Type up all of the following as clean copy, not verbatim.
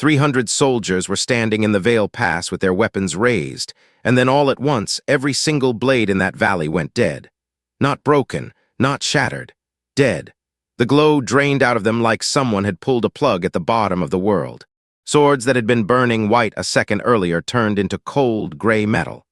300 soldiers were standing in the Vail Pass with their weapons raised, and then all at once, every single blade in that valley went dead. Not broken, not shattered. Dead. The glow drained out of them like someone had pulled a plug at the bottom of the world. Swords that had been burning white a second earlier turned into cold, gray metal.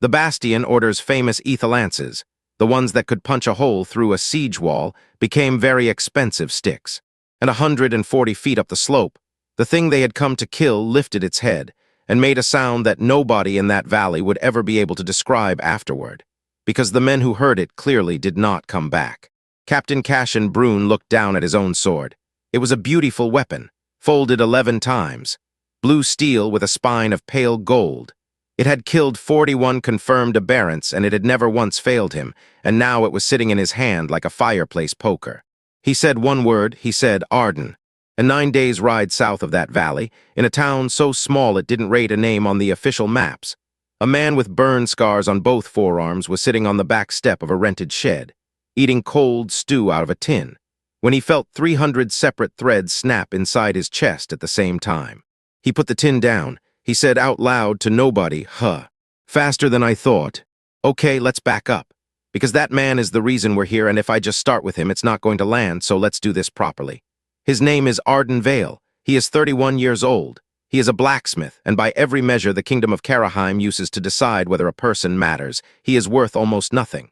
The Bastion orders famous aether lances. The ones that could punch a hole through a siege wall became very expensive sticks. And 140 feet up the slope, the thing they had come to kill lifted its head and made a sound that nobody in that valley would ever be able to describe afterward, because the men who heard it clearly did not come back. Captain Cassian Brune looked down at his own sword. It was a beautiful weapon, folded 11 times, blue steel with a spine of pale gold. It had killed 41 confirmed aberrants, and it had never once failed him, and now it was sitting in his hand like a fireplace poker. He said one word, he said Ardan. A 9 days' ride south of that valley, in a town so small it didn't rate a name on the official maps. A man with burn scars on both forearms was sitting on the back step of a rented shed, eating cold stew out of a tin, when he felt 300 separate threads snap inside his chest at the same time. He put the tin down. He said out loud to nobody, faster than I thought. Okay, let's back up. Because that man is the reason we're here, and if I just start with him, it's not going to land, so let's do this properly. His name is Ardan Vale. He is 31 years old. He is a blacksmith, and by every measure the kingdom of Karraheim uses to decide whether a person matters, he is worth almost nothing.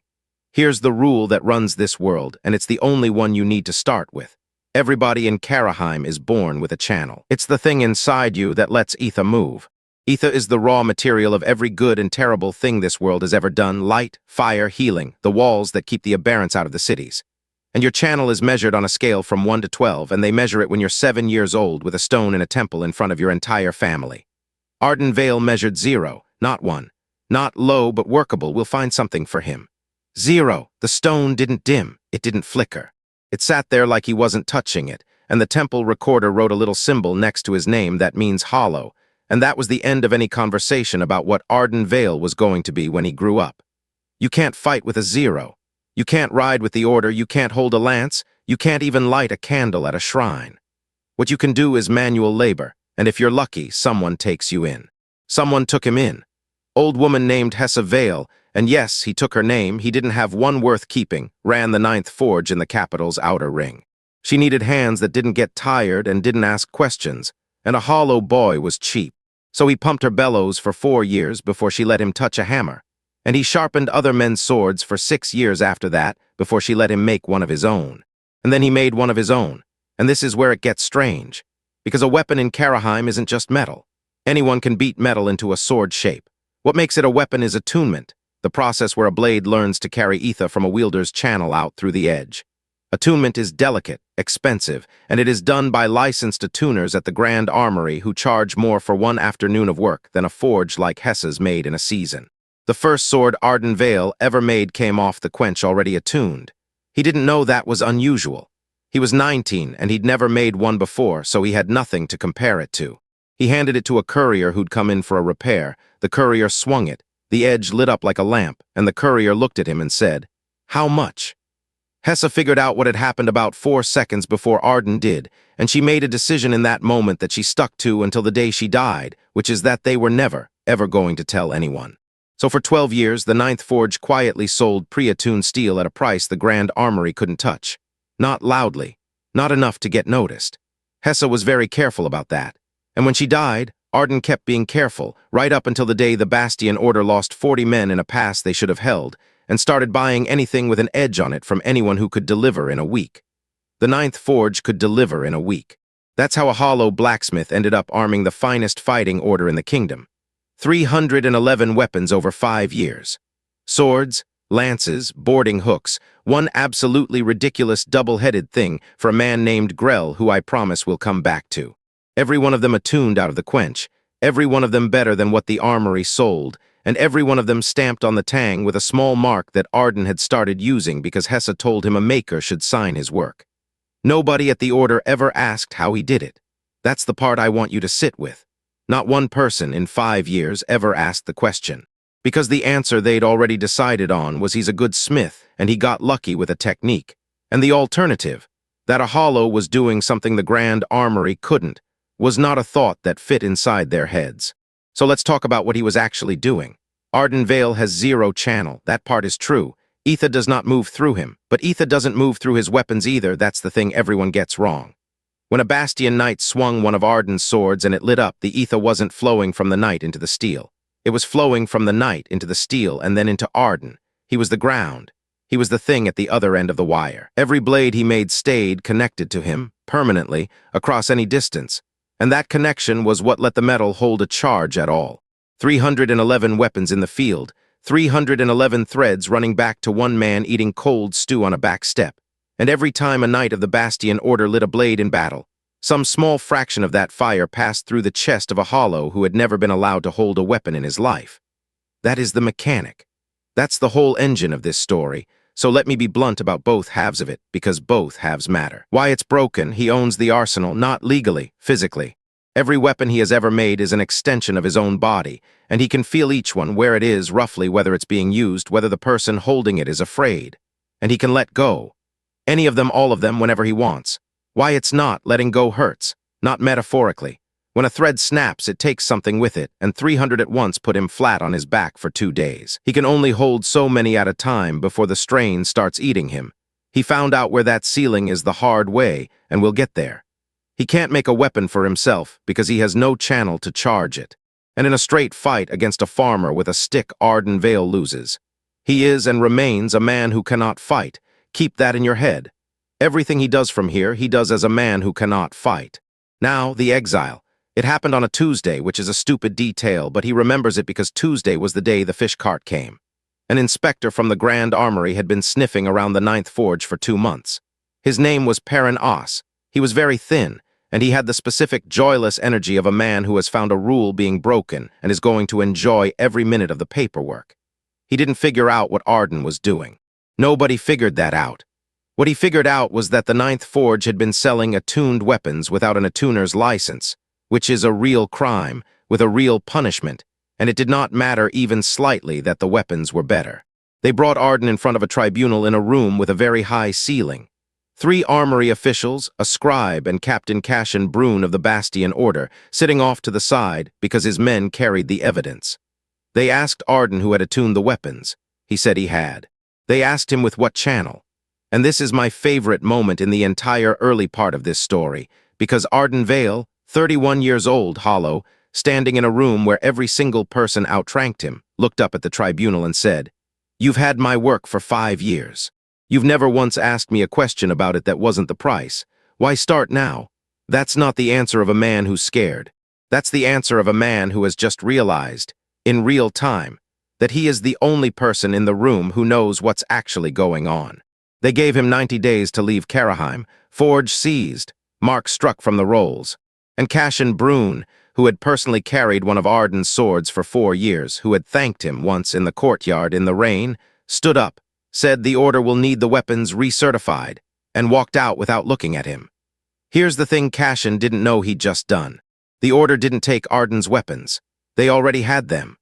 Here's the rule that runs this world, and it's the only one you need to start with. Everybody in Karraheim is born with a channel. It's the thing inside you that lets aether move. Aether is the raw material of every good and terrible thing this world has ever done: light, fire, healing, the walls that keep the aberrants out of the cities. And your channel is measured on a scale from 1 to 12, and they measure it when you're 7 years old with a stone in a temple in front of your entire family. Ardan Vale measured 0, not 1. Not low, but workable. We'll find something for him. 0. The stone didn't dim. It didn't flicker. It sat there like he wasn't touching it, and the temple recorder wrote a little symbol next to his name that means hollow, and that was the end of any conversation about what Ardan Vale was going to be when he grew up. You can't fight with a 0. You can't ride with the order, you can't hold a lance, you can't even light a candle at a shrine. What you can do is manual labor, and if you're lucky, someone takes you in. Someone took him in. Old woman named Hessa Vale, and yes, he took her name. He didn't have one worth keeping, ran the 9th forge in the capital's outer ring. She needed hands that didn't get tired and didn't ask questions, and a hollow boy was cheap. So he pumped her bellows for 4 years before she let him touch a hammer. And he sharpened other men's swords for 6 years after that before she let him make one of his own. And then he made one of his own. And this is where it gets strange, because a weapon in Karraheim isn't just metal. Anyone can beat metal into a sword shape. What makes it a weapon is attunement, the process where a blade learns to carry aether from a wielder's channel out through the edge. Attunement is delicate, expensive, and it is done by licensed attuners at the Grand Armory who charge more for one afternoon of work than a forge like Hessa's made in a season. The first sword Ardan Vale ever made came off the quench already attuned. He didn't know that was unusual. He was 19 and he'd never made one before, so he had nothing to compare it to. He handed it to a courier who'd come in for a repair. The courier swung it. The edge lit up like a lamp, and the courier looked at him and said, "How much?" Hessa figured out what had happened about 4 seconds before Ardan did, and she made a decision in that moment that she stuck to until the day she died, which is that they were never, ever going to tell anyone. So for 12 years, the 9th Forge quietly sold pre-attuned steel at a price the Grand Armory couldn't touch. Not loudly, not enough to get noticed. Hessa was very careful about that. And when she died, Ardan kept being careful, right up until the day the Bastion Order lost 40 men in a pass they should have held, and started buying anything with an edge on it from anyone who could deliver in a week. The 9th Forge could deliver in a week. That's how a hollow blacksmith ended up arming the finest fighting order in the kingdom. 311 weapons over 5 years. Swords, lances, boarding hooks, one absolutely ridiculous double-headed thing for a man named Grell who I promise we'll come back to. Every one of them attuned out of the quench, every one of them better than what the armory sold, and every one of them stamped on the tang with a small mark that Ardan had started using because Hessa told him a maker should sign his work. Nobody at the order ever asked how he did it. That's the part I want you to sit with. Not one person in 5 years ever asked the question, because the answer they'd already decided on was he's a good smith and he got lucky with a technique. And the alternative, that a hollow was doing something the Grand Armory couldn't, was not a thought that fit inside their heads. So let's talk about what he was actually doing. Ardan Vale has zero channel, that part is true. Aether does not move through him, but aether doesn't move through his weapons either. That's the thing everyone gets wrong. When a Bastion knight swung one of Ardan's swords and it lit up, the aether wasn't flowing from the knight into the steel. It was flowing from the knight into the steel and then into Ardan. He was the ground. He was the thing at the other end of the wire. Every blade he made stayed connected to him, permanently, across any distance. And that connection was what let the metal hold a charge at all. 311 weapons in the field, 311 threads running back to one man eating cold stew on a back step. And every time a knight of the Bastion order lit a blade in battle, some small fraction of that fire passed through the chest of a hollow who had never been allowed to hold a weapon in his life. That is the mechanic. That's the whole engine of this story, so let me be blunt about both halves of it, because both halves matter. Why it's broken, he owns the arsenal, not legally, physically. Every weapon he has ever made is an extension of his own body, and he can feel each one, where it is, roughly, whether it's being used, whether the person holding it is afraid. And he can let go. Any of them, all of them, whenever he wants. Why it's not, letting go hurts, not metaphorically. When a thread snaps, it takes something with it, and 300 at once put him flat on his back for 2 days. He can only hold so many at a time before the strain starts eating him. He found out where that ceiling is the hard way, and will get there. He can't make a weapon for himself because he has no channel to charge it. And in a straight fight against a farmer with a stick, Ardan Vale loses. He is and remains a man who cannot fight. Keep that in your head. Everything he does from here, he does as a man who cannot fight. Now, the exile. It happened on a Tuesday, which is a stupid detail, but he remembers it because Tuesday was the day the fish cart came. An inspector from the Grand Armory had been sniffing around the 9th Forge for 2 months. His name was Perrin Os. He was very thin, and he had the specific joyless energy of a man who has found a rule being broken and is going to enjoy every minute of the paperwork. He didn't figure out what Ardan was doing. Nobody figured that out. What he figured out was that the 9th Forge had been selling attuned weapons without an attuner's license, which is a real crime, with a real punishment, and it did not matter even slightly that the weapons were better. They brought Ardan in front of a tribunal in a room with a very high ceiling. 3 armory officials, a scribe, and Captain Cashin Brune of the Bastion Order, sitting off to the side because his men carried the evidence. They asked Ardan who had attuned the weapons. He said he had. They asked him with what channel. And this is my favorite moment in the entire early part of this story, because Ardan Vale, 31 years old, hollow, standing in a room where every single person outranked him, looked up at the tribunal and said, "You've had my work for 5 years. You've never once asked me a question about it that wasn't the price. Why start now?" That's not the answer of a man who's scared. That's the answer of a man who has just realized, in real time, that he is the only person in the room who knows what's actually going on. They gave him 90 days to leave Karraheim, forge seized, mark struck from the rolls. And Cashin Brune, who had personally carried one of Ardan's swords for 4 years, who had thanked him once in the courtyard in the rain, stood up, said the order will need the weapons recertified, and walked out without looking at him. Here's the thing Cashin didn't know he'd just done. The order didn't take Ardan's weapons. They already had them.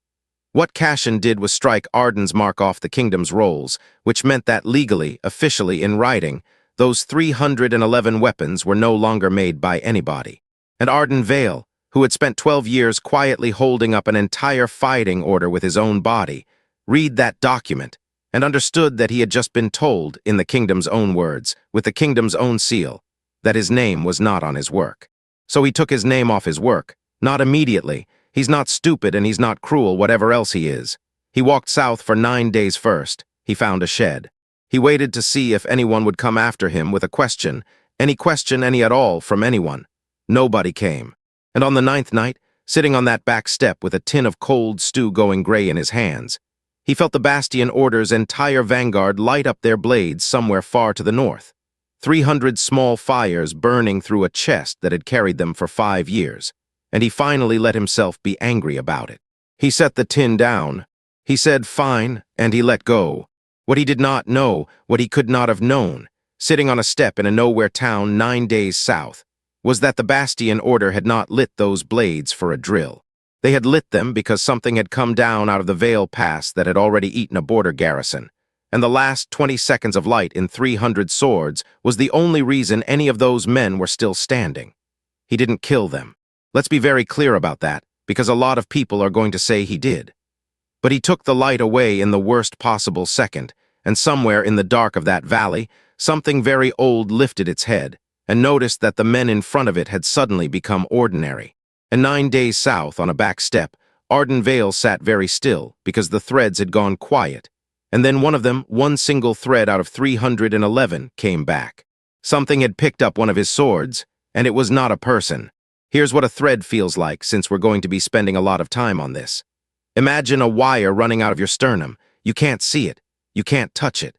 What Cashin did was strike Ardan's mark off the kingdom's rolls, which meant that legally, officially, in writing, those 311 weapons were no longer made by anybody. And Ardan Vale, who had spent 12 years quietly holding up an entire fighting order with his own body, read that document and understood that he had just been told, in the kingdom's own words, with the kingdom's own seal, that his name was not on his work. So he took his name off his work, not immediately. He's not stupid and he's not cruel, whatever else he is. He walked south for 9 days first. He found a shed. He waited to see if anyone would come after him with a question, any at all from anyone. Nobody came. And on the 9th night, sitting on that back step with a tin of cold stew going gray in his hands, he felt the Bastion Order's entire vanguard light up their blades somewhere far to the north. 300 small fires burning through a chest that had carried them for 5 years, and he finally let himself be angry about it. He set the tin down. He said, "Fine," and he let go. What he did not know, what he could not have known, sitting on a step in a nowhere town 9 days south, was that the Bastion Order had not lit those blades for a drill. They had lit them because something had come down out of the Vail Pass that had already eaten a border garrison, and the last 20 seconds of light in 300 swords was the only reason any of those men were still standing. He didn't kill them. Let's be very clear about that, because a lot of people are going to say he did. But he took the light away in the worst possible second, and somewhere in the dark of that valley, something very old lifted its head, and noticed that the men in front of it had suddenly become ordinary. And 9 days south, on a back step, Ardan Vale sat very still, because the threads had gone quiet. And then one of them, one single thread out of 311, came back. Something had picked up one of his swords, and it was not a person. Here's what a thread feels like, since we're going to be spending a lot of time on this. Imagine a wire running out of your sternum. You can't see it. You can't touch it.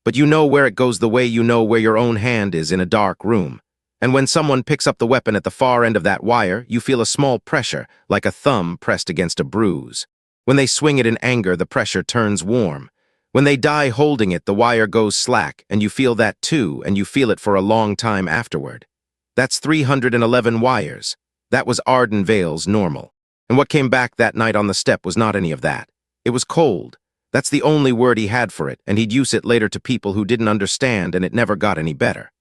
But you know where it goes the way you know where your own hand is in a dark room. And when someone picks up the weapon at the far end of that wire, you feel a small pressure, like a thumb pressed against a bruise. When they swing it in anger, the pressure turns warm. When they die holding it, the wire goes slack, and you feel that too, and you feel it for a long time afterward. That's 311 wires. That was Ardan Vale's normal. And what came back that night on the step was not any of that. It was cold. That's the only word he had for it, and he'd use it later to people who didn't understand, and it never got any better.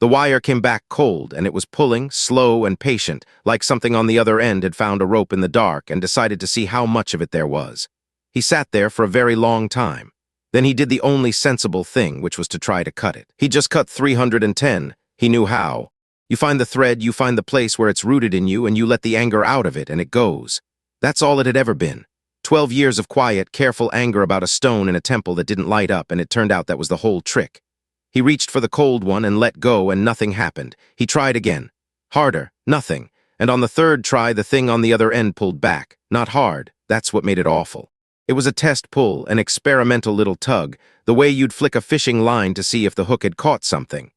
The wire came back cold, and it was pulling, slow and patient, like something on the other end had found a rope in the dark and decided to see how much of it there was. He sat there for a very long time. Then he did the only sensible thing, which was to try to cut it. He just cut 310. He knew how. You find the thread, you find the place where it's rooted in you, and you let the anger out of it, and it goes. That's all it had ever been. 12 years of quiet, careful anger about a stone in a temple that didn't light up, and it turned out that was the whole trick. He reached for the cold one and let go, and nothing happened. He tried again. Harder, nothing. And on the third try, the thing on the other end pulled back. Not hard. That's what made it awful. It was a test pull, an experimental little tug, the way you'd flick a fishing line to see if the hook had caught something.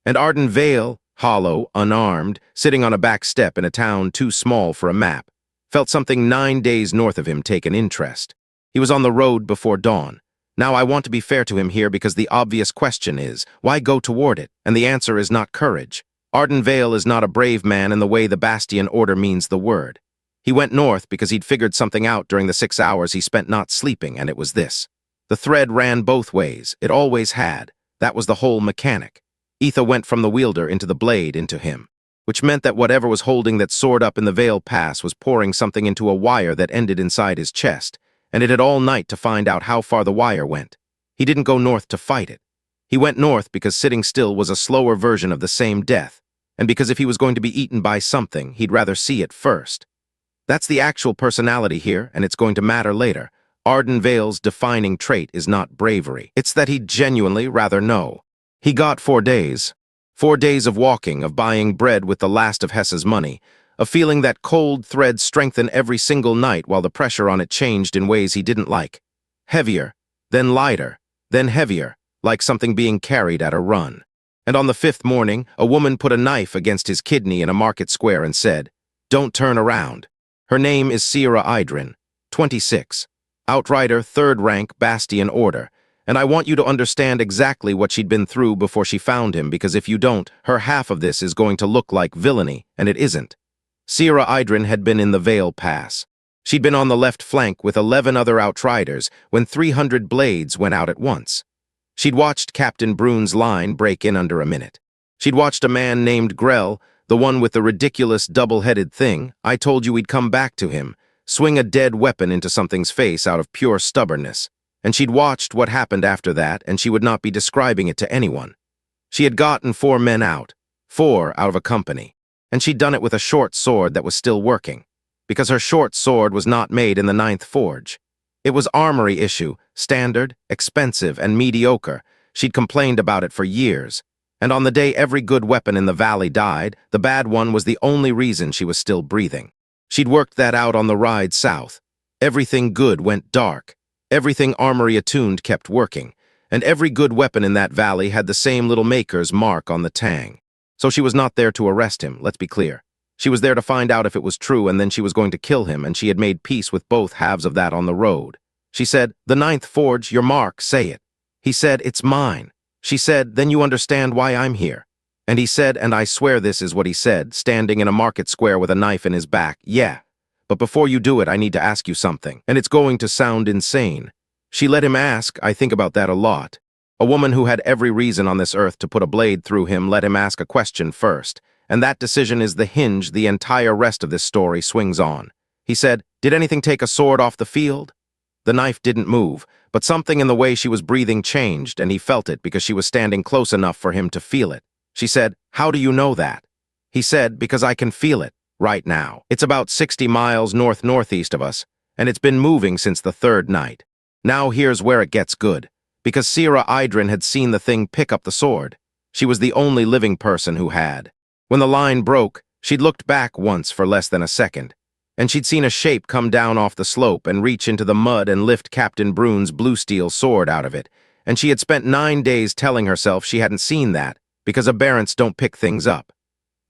And Ardan Vale, hollow, unarmed, sitting on a back step in a town too small for a map, felt something 9 days north of him take an interest. He was on the road before dawn. Now I want to be fair to him here because the obvious question is, why go toward it? And the answer is not courage. Ardan Vale is not a brave man in the way the Bastion order means the word. He went north because he'd figured something out during the 6 hours he spent not sleeping, and it was this. The thread ran both ways. It always had. That was the whole mechanic. Aether went from the wielder into the blade into him, which meant that whatever was holding that sword up in the Vail Pass was pouring something into a wire that ended inside his chest, and it had all night to find out how far the wire went. He didn't go north to fight it. He went north because sitting still was a slower version of the same death, and because if he was going to be eaten by something, he'd rather see it first. That's the actual personality here, and it's going to matter later. Ardan Vale's defining trait is not bravery. It's that he'd genuinely rather know. He got 4 days. 4 days of walking, of buying bread with the last of Hessa's money, of feeling that cold thread strengthen every single night while the pressure on it changed in ways he didn't like. Heavier, then lighter, then heavier, like something being carried at a run. And on the 5th morning, a woman put a knife against his kidney in a market square and said, "Don't turn around." Her name is Karraheim, 26, outrider, 3rd rank, Bastion order, and I want you to understand exactly what she'd been through before she found him, because if you don't, her half of this is going to look like villainy, and it isn't. Karraheim had been in the Vail Pass. She'd been on the left flank with 11 other outriders when 300 blades went out at once. She'd watched Captain Brune's line break in under a minute. She'd watched a man named Grell, the one with the ridiculous double-headed thing, I told you we'd come back to him, swing a dead weapon into something's face out of pure stubbornness. And she'd watched what happened after that, and she would not be describing it to anyone. She had gotten 4 men out, 4 out of a company, and she'd done it with a short sword that was still working, because her short sword was not made in the 9th Forge. It was armory issue, standard, expensive, and mediocre. She'd complained about it for years. And on the day every good weapon in the valley died, the bad one was the only reason she was still breathing. She'd worked that out on the ride south. Everything good went dark. Everything armory attuned kept working. And every good weapon in that valley had the same little maker's mark on the tang. So she was not there to arrest him, let's be clear. She was there to find out if it was true, and then she was going to kill him, and she had made peace with both halves of that on the road. She said, "The 9th Forge, your mark, say it." He said, "It's mine." She said, "Then you understand why I'm here." And he said, and I swear this is what he said, standing in a market square with a knife in his back, "Yeah, but before you do it, I need to ask you something, and it's going to sound insane." She let him ask. I think about that a lot. A woman who had every reason on this earth to put a blade through him let him ask a question first, and that decision is the hinge the entire rest of this story swings on. He said, "Did anything take a sword off the field?" The knife didn't move, but something in the way she was breathing changed, and he felt it because she was standing close enough for him to feel it. She said, "How do you know that?" He said, "Because I can feel it, right now. It's about 60 miles north-northeast of us, and it's been moving since the third night. Now here's where it gets good. Because Sira Idrin had seen the thing pick up the sword. She was the only living person who had. When the line broke, she'd looked back once for less than a second, and she'd seen a shape come down off the slope and reach into the mud and lift Captain Brune's blue steel sword out of it, and she had spent 9 days telling herself she hadn't seen that, because aberrants don't pick things up.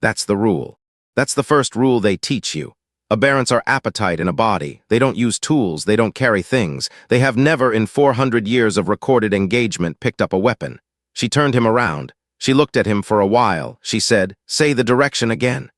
That's the rule. That's the first rule they teach you. Aberrants are appetite in a body. They don't use tools, they don't carry things. They have never in 400 years of recorded engagement picked up a weapon. She turned him around. She looked at him for a while. She said, "Say the direction again."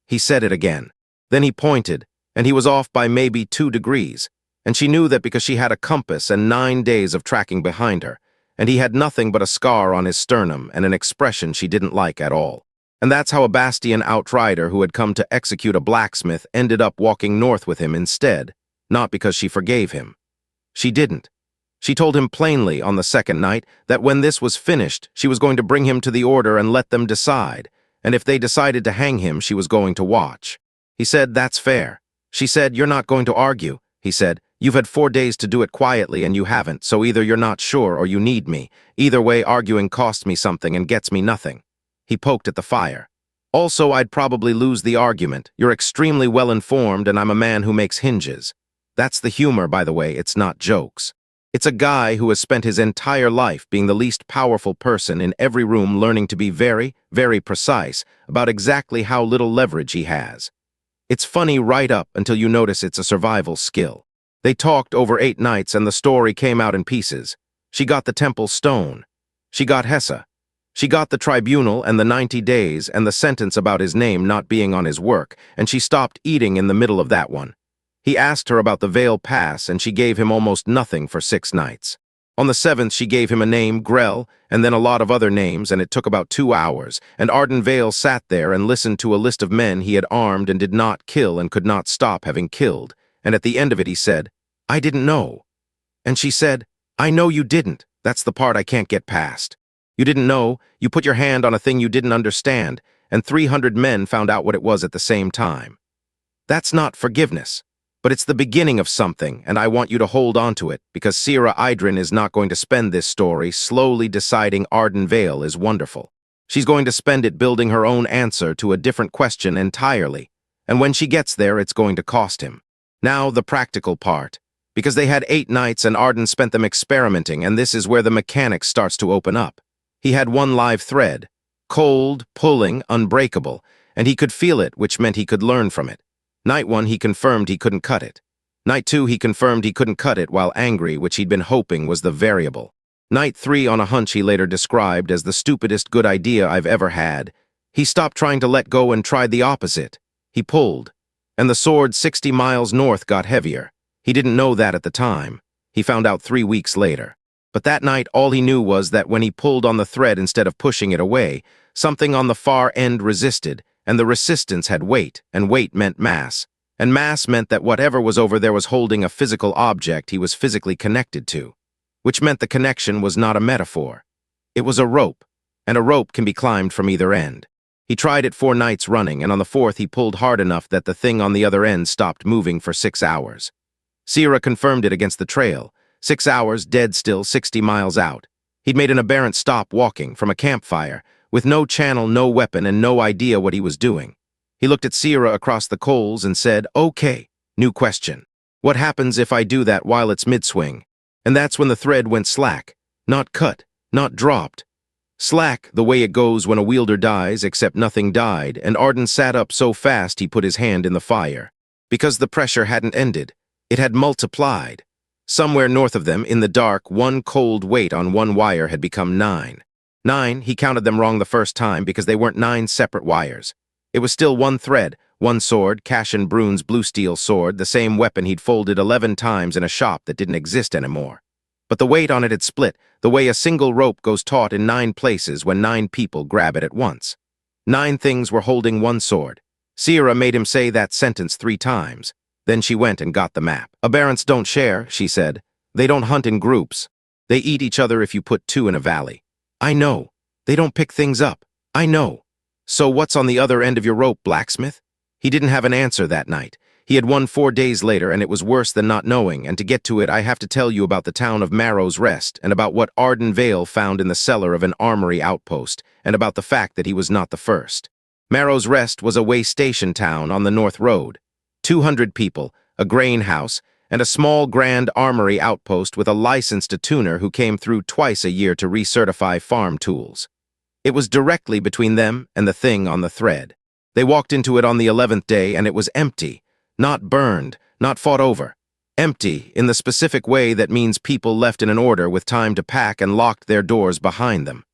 He said it again. Then he pointed, and he was off by maybe 2 degrees, and she knew that because she had a compass and 9 days of tracking behind her, and he had nothing but a scar on his sternum and an expression she didn't like at all. And that's how a Bastian outrider who had come to execute a blacksmith ended up walking north with him instead, not because she forgave him. She didn't. She told him plainly on the second night that when this was finished, she was going to bring him to the order and let them decide, and if they decided to hang him, she was going to watch. He said, "That's fair." She said, "You're not going to argue." He said, "You've had 4 days to do it quietly and you haven't, so either you're not sure or you need me. Either way, arguing costs me something and gets me nothing." He poked at the fire. "Also, I'd probably lose the argument. You're extremely well-informed and I'm a man who makes hinges." That's the humor, by the way, it's not jokes. It's a guy who has spent his entire life being the least powerful person in every room learning to be very, very precise about exactly how little leverage he has. It's funny right up until you notice it's a survival skill. They talked over 8 nights and the story came out in pieces. She got the temple stone. She got Hessa. She got the tribunal and the 90 days and the sentence about his name not being on his work, and she stopped eating in the middle of that one. He asked her about the Vail Pass and she gave him almost nothing for 6 nights. On the 7th, she gave him a name, Grell, and then a lot of other names, and it took about 2 hours, and Ardan Vale sat there and listened to a list of men he had armed and did not kill and could not stop having killed, and at the end of it he said, "I didn't know." And she said, "I know you didn't. That's the part I can't get past. You didn't know, you put your hand on a thing you didn't understand, and 300 men found out what it was at the same time. That's not forgiveness. But it's the beginning of something, and I want you to hold on to it, because Sira Idrin is not going to spend this story slowly deciding Ardan Vale is wonderful. She's going to spend it building her own answer to a different question entirely, and when she gets there, it's going to cost him. Now, the practical part. Because they had 8 nights and Ardan spent them experimenting, and this is where the mechanics starts to open up. He had one live thread, cold, pulling, unbreakable, and he could feel it, which meant he could learn from it. Night 1, he confirmed he couldn't cut it. Night 2, he confirmed he couldn't cut it while angry, which he'd been hoping was the variable. Night 3, on a hunch he later described as the stupidest good idea I've ever had. He stopped trying to let go and tried the opposite. He pulled, and the sword 60 miles north got heavier. He didn't know that at the time. He found out 3 weeks later. But that night, all he knew was that when he pulled on the thread instead of pushing it away, something on the far end resisted, and the resistance had weight, and weight meant mass. And mass meant that whatever was over there was holding a physical object he was physically connected to, which meant the connection was not a metaphor. It was a rope, and a rope can be climbed from either end. He tried it 4 nights running, and on the 4th he pulled hard enough that the thing on the other end stopped moving for 6 hours. Sira confirmed it against the trail. 6 hours, dead still, 60 miles out. He'd made an aberrant stop walking from a campfire, with no channel, no weapon, and no idea what he was doing. He looked at Sira across the coals and said, "Okay, new question. What happens if I do that while it's mid-swing?" And that's when the thread went slack. Not cut, not dropped. Slack, the way it goes when a wielder dies, except nothing died, and Ardan sat up so fast he put his hand in the fire. Because the pressure hadn't ended. It had multiplied. Somewhere north of them, in the dark, one cold weight on one wire had become 9. 9, he counted them wrong the first time because they weren't 9 separate wires. It was still one thread, one sword, Cashin Brune's blue steel sword, the same weapon he'd folded 11 times in a shop that didn't exist anymore. But the weight on it had split, the way a single rope goes taut in 9 places when 9 people grab it at once. 9 things were holding one sword. Sierra made him say that sentence 3 times. Then she went and got the map. Aberrants don't share, she said. They don't hunt in groups. They eat each other if you put 2 in a valley. I know. They don't pick things up. I know. So what's on the other end of your rope, Blacksmith? He didn't have an answer that night. He had won 4 days later, and it was worse than not knowing, and to get to it I have to tell you about the town of Marrow's Rest, and about what Ardan Vale found in the cellar of an armory outpost, and about the fact that he was not the first. Marrow's Rest was a way station town on the North Road. 200 people, a grain house, and a small grand armory outpost with a licensed tuner who came through twice a year to recertify farm tools. It was directly between them and the thing on the thread. They walked into it on the 11th day, and it was empty. Not burned, not fought over. Empty, in the specific way that means people left in an order with time to pack and locked their doors behind them.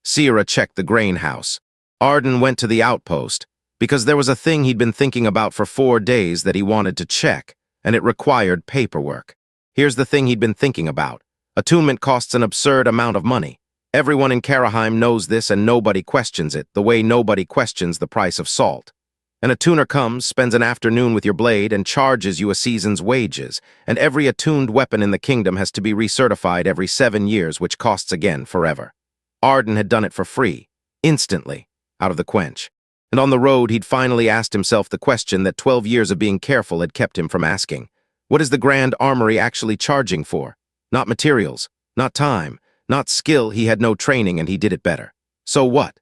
Sierra checked the grain house. Ardan went to the outpost, because there was a thing he'd been thinking about for 4 days that he wanted to check, and it required paperwork. Here's the thing he'd been thinking about. Attunement costs an absurd amount of money. Everyone in Karraheim knows this, and nobody questions it, the way nobody questions the price of salt. An attuner comes, spends an afternoon with your blade, and charges you a season's wages, and every attuned weapon in the kingdom has to be recertified every 7 years, which costs again forever. Ardan had done it for free, instantly, out of the quench. And on the road, he'd finally asked himself the question that 12 years of being careful had kept him from asking. What is the Grand Armory actually charging for? Not materials, not time, not skill. He had no training, and he did it better. So what?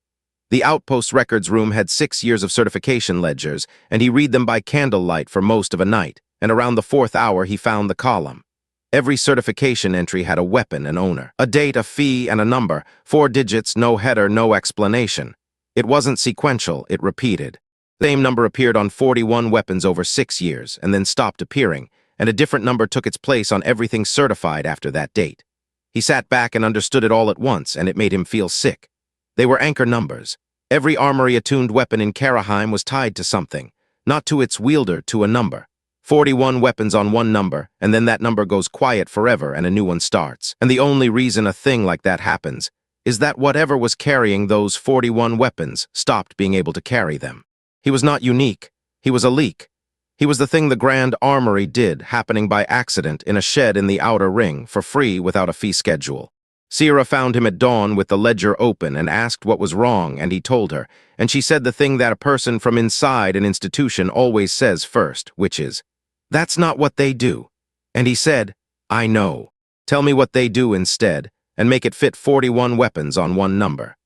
The outpost records room had 6 years of certification ledgers, and he read them by candlelight for most of a night, and around the 4th hour he found the column. Every certification entry had a weapon and owner, a date, a fee, and a number, 4 digits, no header, no explanation. It wasn't sequential, it repeated. The same number appeared on 41 weapons over 6 years, and then stopped appearing, and a different number took its place on everything certified after that date. He sat back and understood it all at once, and it made him feel sick. They were anchor numbers. Every armory-attuned weapon in Karraheim was tied to something, not to its wielder, to a number. 41 weapons on one number, and then that number goes quiet forever and a new one starts. And the only reason a thing like that happens is that whatever was carrying those 41 weapons stopped being able to carry them. He was not unique. He was a leak. He was the thing the Grand Armory did, happening by accident in a shed in the outer ring, for free without a fee schedule. Sierra found him at dawn with the ledger open and asked what was wrong, and he told her, and she said the thing that a person from inside an institution always says first, which is, "That's not what they do." And he said, "I know. Tell me what they do instead, and make it fit 41 weapons on one number."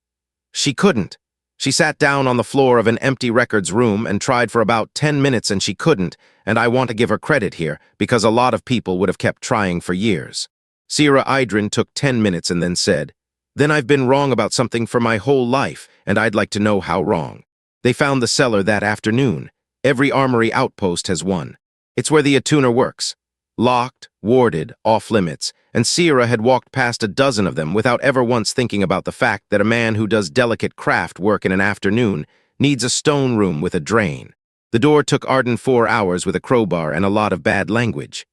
She couldn't. She sat down on the floor of an empty records room and tried for about 10 minutes, and she couldn't, and I want to give her credit here, because a lot of people would have kept trying for years. Sierra Idrin took 10 minutes and then said, "Then I've been wrong about something for my whole life, and I'd like to know how wrong." They found the cellar that afternoon. Every armory outpost has one. It's where the attuner works. Locked, warded, off-limits, and Sierra had walked past a dozen of them without ever once thinking about the fact that a man who does delicate craft work in an afternoon needs a stone room with a drain. The door took Ardan 4 hours with a crowbar and a lot of bad language.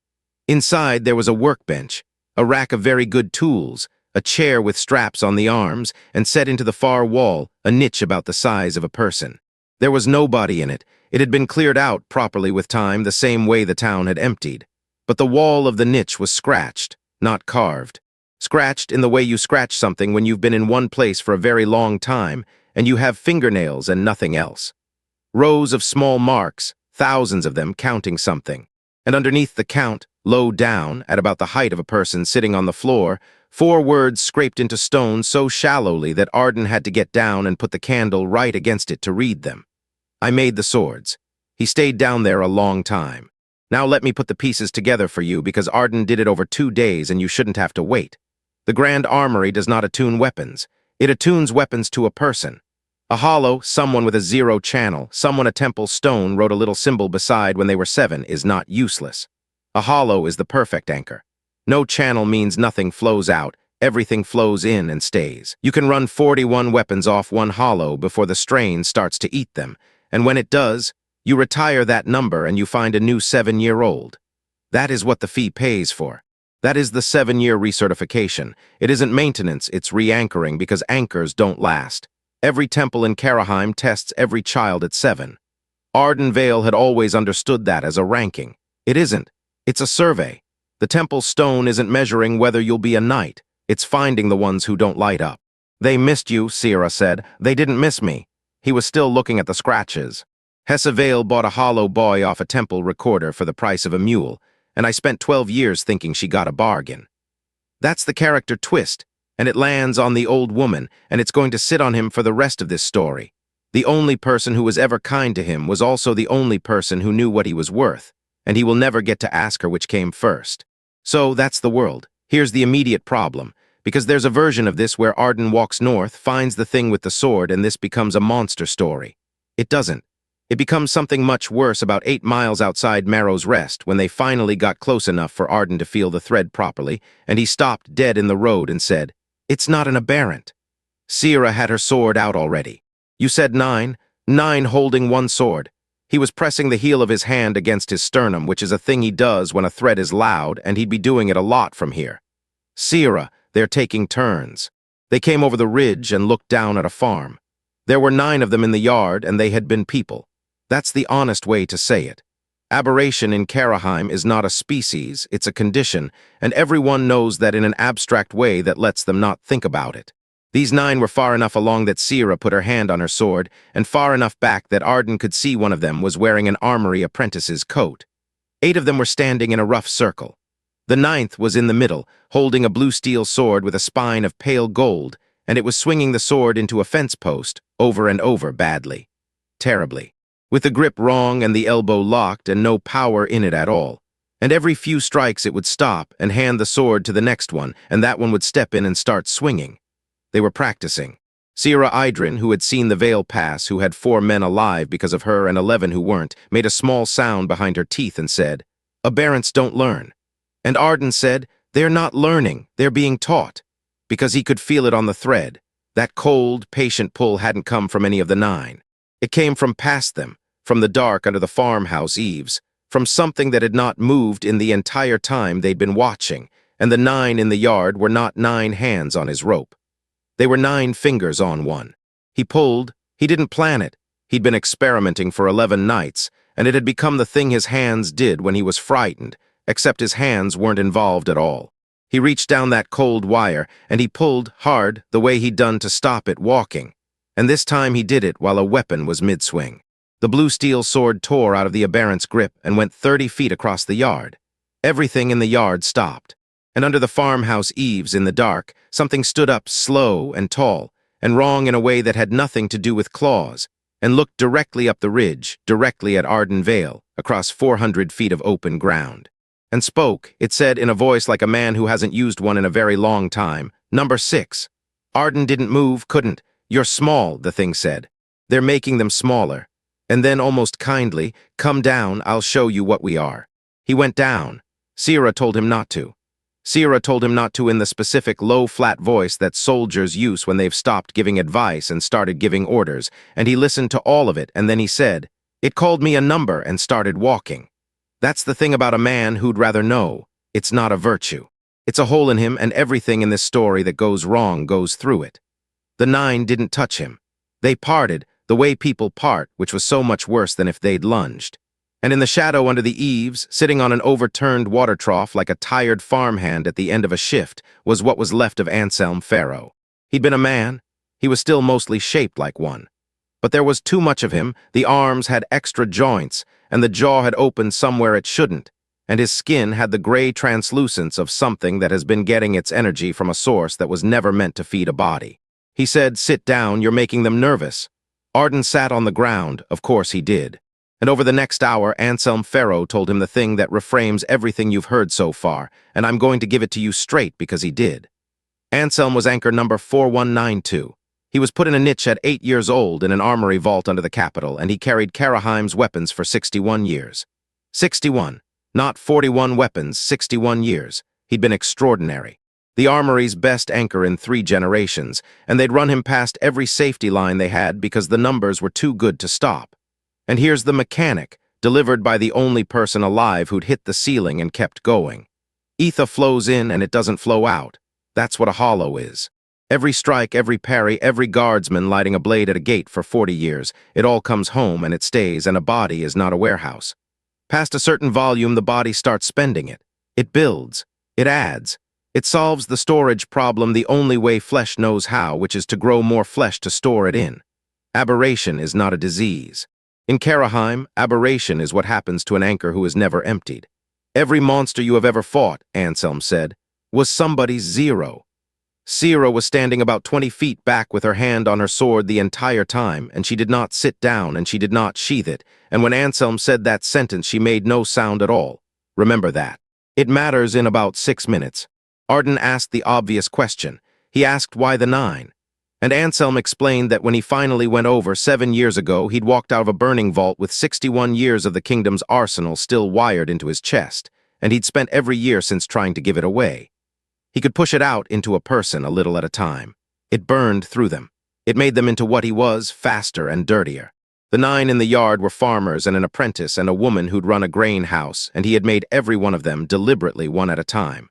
Inside there was a workbench, a rack of very good tools, a chair with straps on the arms, and set into the far wall, a niche about the size of a person. There was nobody in it. It had been cleared out properly with time, the same way the town had emptied. But the wall of the niche was scratched, not carved. Scratched in the way you scratch something when you've been in one place for a very long time, and you have fingernails and nothing else. Rows of small marks, thousands of them, counting something. And underneath the count, low down, at about the height of a person sitting on the floor, 4 words scraped into stone so shallowly that Ardan had to get down and put the candle right against it to read them. "I made the swords." He stayed down there a long time. "Now let me put the pieces together for you, because Ardan did it over 2 days and you shouldn't have to wait. The Grand Armory does not attune weapons. It attunes weapons to a person. A hollow, someone with a 0 channel, someone a temple stone wrote a little symbol beside when they were 7 is not useless. A hollow is the perfect anchor. No channel means nothing flows out, everything flows in and stays. You can run 41 weapons off one hollow before the strain starts to eat them, and when it does, you retire that number and you find a new 7-year-old. That is what the fee pays for. That is the 7-year recertification. It isn't maintenance, it's re-anchoring, because anchors don't last. Every temple in Karraheim tests every child at 7. Ardan Vale had always understood that as a ranking. It isn't. It's a survey. The temple stone isn't measuring whether you'll be a knight. It's finding the ones who don't light up. They missed you, Sierra said. They didn't miss me. He was still looking at the scratches. Vale bought a hollow boy off a temple recorder for the price of a mule, and I spent 12 years thinking she got a bargain. That's the character twist, and it lands on the old woman, and it's going to sit on him for the rest of this story. The only person who was ever kind to him was also the only person who knew what he was worth, and he will never get to ask her which came first. So that's the world. Here's the immediate problem, because there's a version of this where Ardan walks north, finds the thing with the sword, and this becomes a monster story. It doesn't. It becomes something much worse about 8 miles outside Marrow's Rest when they finally got close enough for Ardan to feel the thread properly, and he stopped dead in the road and said, "It's not an aberrant." Sierra had her sword out already. "You said 9? 9 holding one sword." He was pressing the heel of his hand against his sternum, which is a thing he does when a threat is loud, and he'd be doing it a lot from here. "Sierra, they're taking turns." They came over the ridge and looked down at a farm. There were 9 of them in the yard, and they had been people. That's the honest way to say it. Aberration in Karraheim is not a species, it's a condition, and everyone knows that in an abstract way that lets them not think about it. These 9 were far enough along that Sierra put her hand on her sword, and far enough back that Ardan could see one of them was wearing an armory apprentice's coat. 8 of them were standing in a rough circle. The 9th was in the middle, holding a blue steel sword with a spine of pale gold, and it was swinging the sword into a fence post, over and over badly. Terribly. With the grip wrong and the elbow locked and no power in it at all. And every few strikes it would stop and hand the sword to the next one, and that one would step in and start swinging. They were practicing. Sierra Idrin, who had seen the Vail Pass, who had 4 men alive because of her and 11 who weren't, made a small sound behind her teeth and said, "Aberrants don't learn." And Ardan said, "They're not learning, they're being taught," because he could feel it on the thread. That cold, patient pull hadn't come from any of the 9. It came from past them, from the dark under the farmhouse eaves, from something that had not moved in the entire time they'd been watching, and the 9 in the yard were not 9 hands on his rope. They were 9 fingers on one. He pulled. He didn't plan it. He'd been experimenting for 11 nights, and it had become the thing his hands did when he was frightened, except his hands weren't involved at all. He reached down that cold wire, and he pulled hard the way he'd done to stop it walking. And this time he did it while a weapon was mid-swing. The blue steel sword tore out of the aberrant's grip and went 30 feet across the yard. Everything in the yard stopped. And under the farmhouse eaves in the dark, something stood up slow and tall, and wrong in a way that had nothing to do with claws, and looked directly up the ridge, directly at Ardan Vale, across 400 feet of open ground. And spoke, it said in a voice like a man who hasn't used one in a very long time, "Number 6. Ardan didn't move, couldn't. "You're small," the thing said. "They're making them smaller." And then, almost kindly, "Come down, I'll show you what we are." He went down. Sierra told him not to. Sierra told him not to in the specific low, flat voice that soldiers use when they've stopped giving advice and started giving orders, and he listened to all of it, and then he said, "It called me a number," and started walking. That's the thing about a man who'd rather know. It's not a virtue. It's a hole in him, and everything in this story that goes wrong goes through it. The 9 didn't touch him. They parted, the way people part, which was so much worse than if they'd lunged. And in the shadow under the eaves, sitting on an overturned water trough like a tired farmhand at the end of a shift, was what was left of Anselm Pharaoh. He'd been a man. He was still mostly shaped like one. But there was too much of him. The arms had extra joints, and the jaw had opened somewhere it shouldn't, and his skin had the gray translucence of something that has been getting its energy from a source that was never meant to feed a body. He said, "Sit down, you're making them nervous." Ardan sat on the ground, of course he did. And over the next hour, Anselm Pharaoh told him the thing that reframes everything you've heard so far, and I'm going to give it to you straight because he did. Anselm was anchor number 4192. He was put in a niche at 8 years old in an armory vault under the capital, and he carried Karraheim's weapons for 61 years. 61. Not 41 weapons, 61 years. He'd been extraordinary. The armory's best anchor in 3 generations, and they'd run him past every safety line they had because the numbers were too good to stop. And here's the mechanic, delivered by the only person alive who'd hit the ceiling and kept going. Aether flows in and it doesn't flow out. That's what a hollow is. Every strike, every parry, every guardsman lighting a blade at a gate for 40 years, it all comes home and it stays, and a body is not a warehouse. Past a certain volume, the body starts spending it. It builds. It adds. It solves the storage problem the only way flesh knows how, which is to grow more flesh to store it in. Aberration is not a disease. In Karraheim, aberration is what happens to an anchor who is never emptied. Every monster you have ever fought, Anselm said, was somebody's zero. Sierra was standing about 20 feet back with her hand on her sword the entire time, and she did not sit down and she did not sheath it, and when Anselm said that sentence she made no sound at all. Remember that. It matters in about 6 minutes. Ardan asked the obvious question. He asked why the 9. And Anselm explained that when he finally went over 7 years ago, he'd walked out of a burning vault with 61 years of the kingdom's arsenal still wired into his chest, and he'd spent every year since trying to give it away. He could push it out into a person a little at a time. It burned through them. It made them into what he was, faster and dirtier. The 9 in the yard were farmers and an apprentice and a woman who'd run a grain house, and he had made every one of them deliberately one at a time.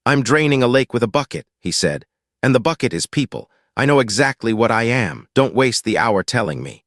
"I'm draining a lake with a bucket," he said, "and the bucket is people. I know exactly what I am. Don't waste the hour telling me."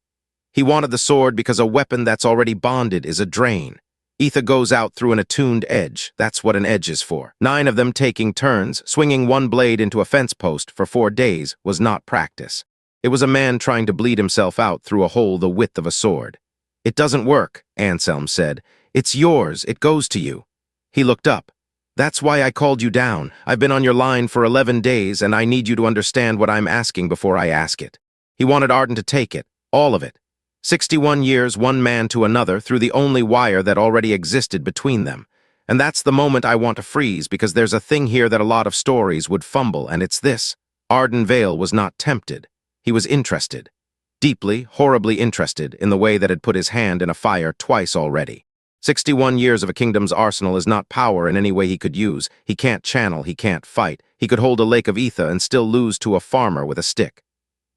He wanted the sword because a weapon that's already bonded is a drain. Aether goes out through an attuned edge. That's what an edge is for. 9 of them taking turns, swinging one blade into a fence post for 4 days was not practice. It was a man trying to bleed himself out through a hole the width of a sword. "It doesn't work," Anselm said. "It's yours. It goes to you." He looked up. "That's why I called you down. I've been on your line for 11 days, and I need you to understand what I'm asking before I ask it." He wanted Ardan to take it, all of it. 61 years, one man to another, through the only wire that already existed between them. And that's the moment I want to freeze, because there's a thing here that a lot of stories would fumble, and it's this. Ardan Vale was not tempted. He was interested. Deeply, horribly interested in the way that had put his hand in a fire twice already. 61 years of a kingdom's arsenal is not power in any way he could use. He can't channel, he can't fight. He could hold a lake of aether and still lose to a farmer with a stick.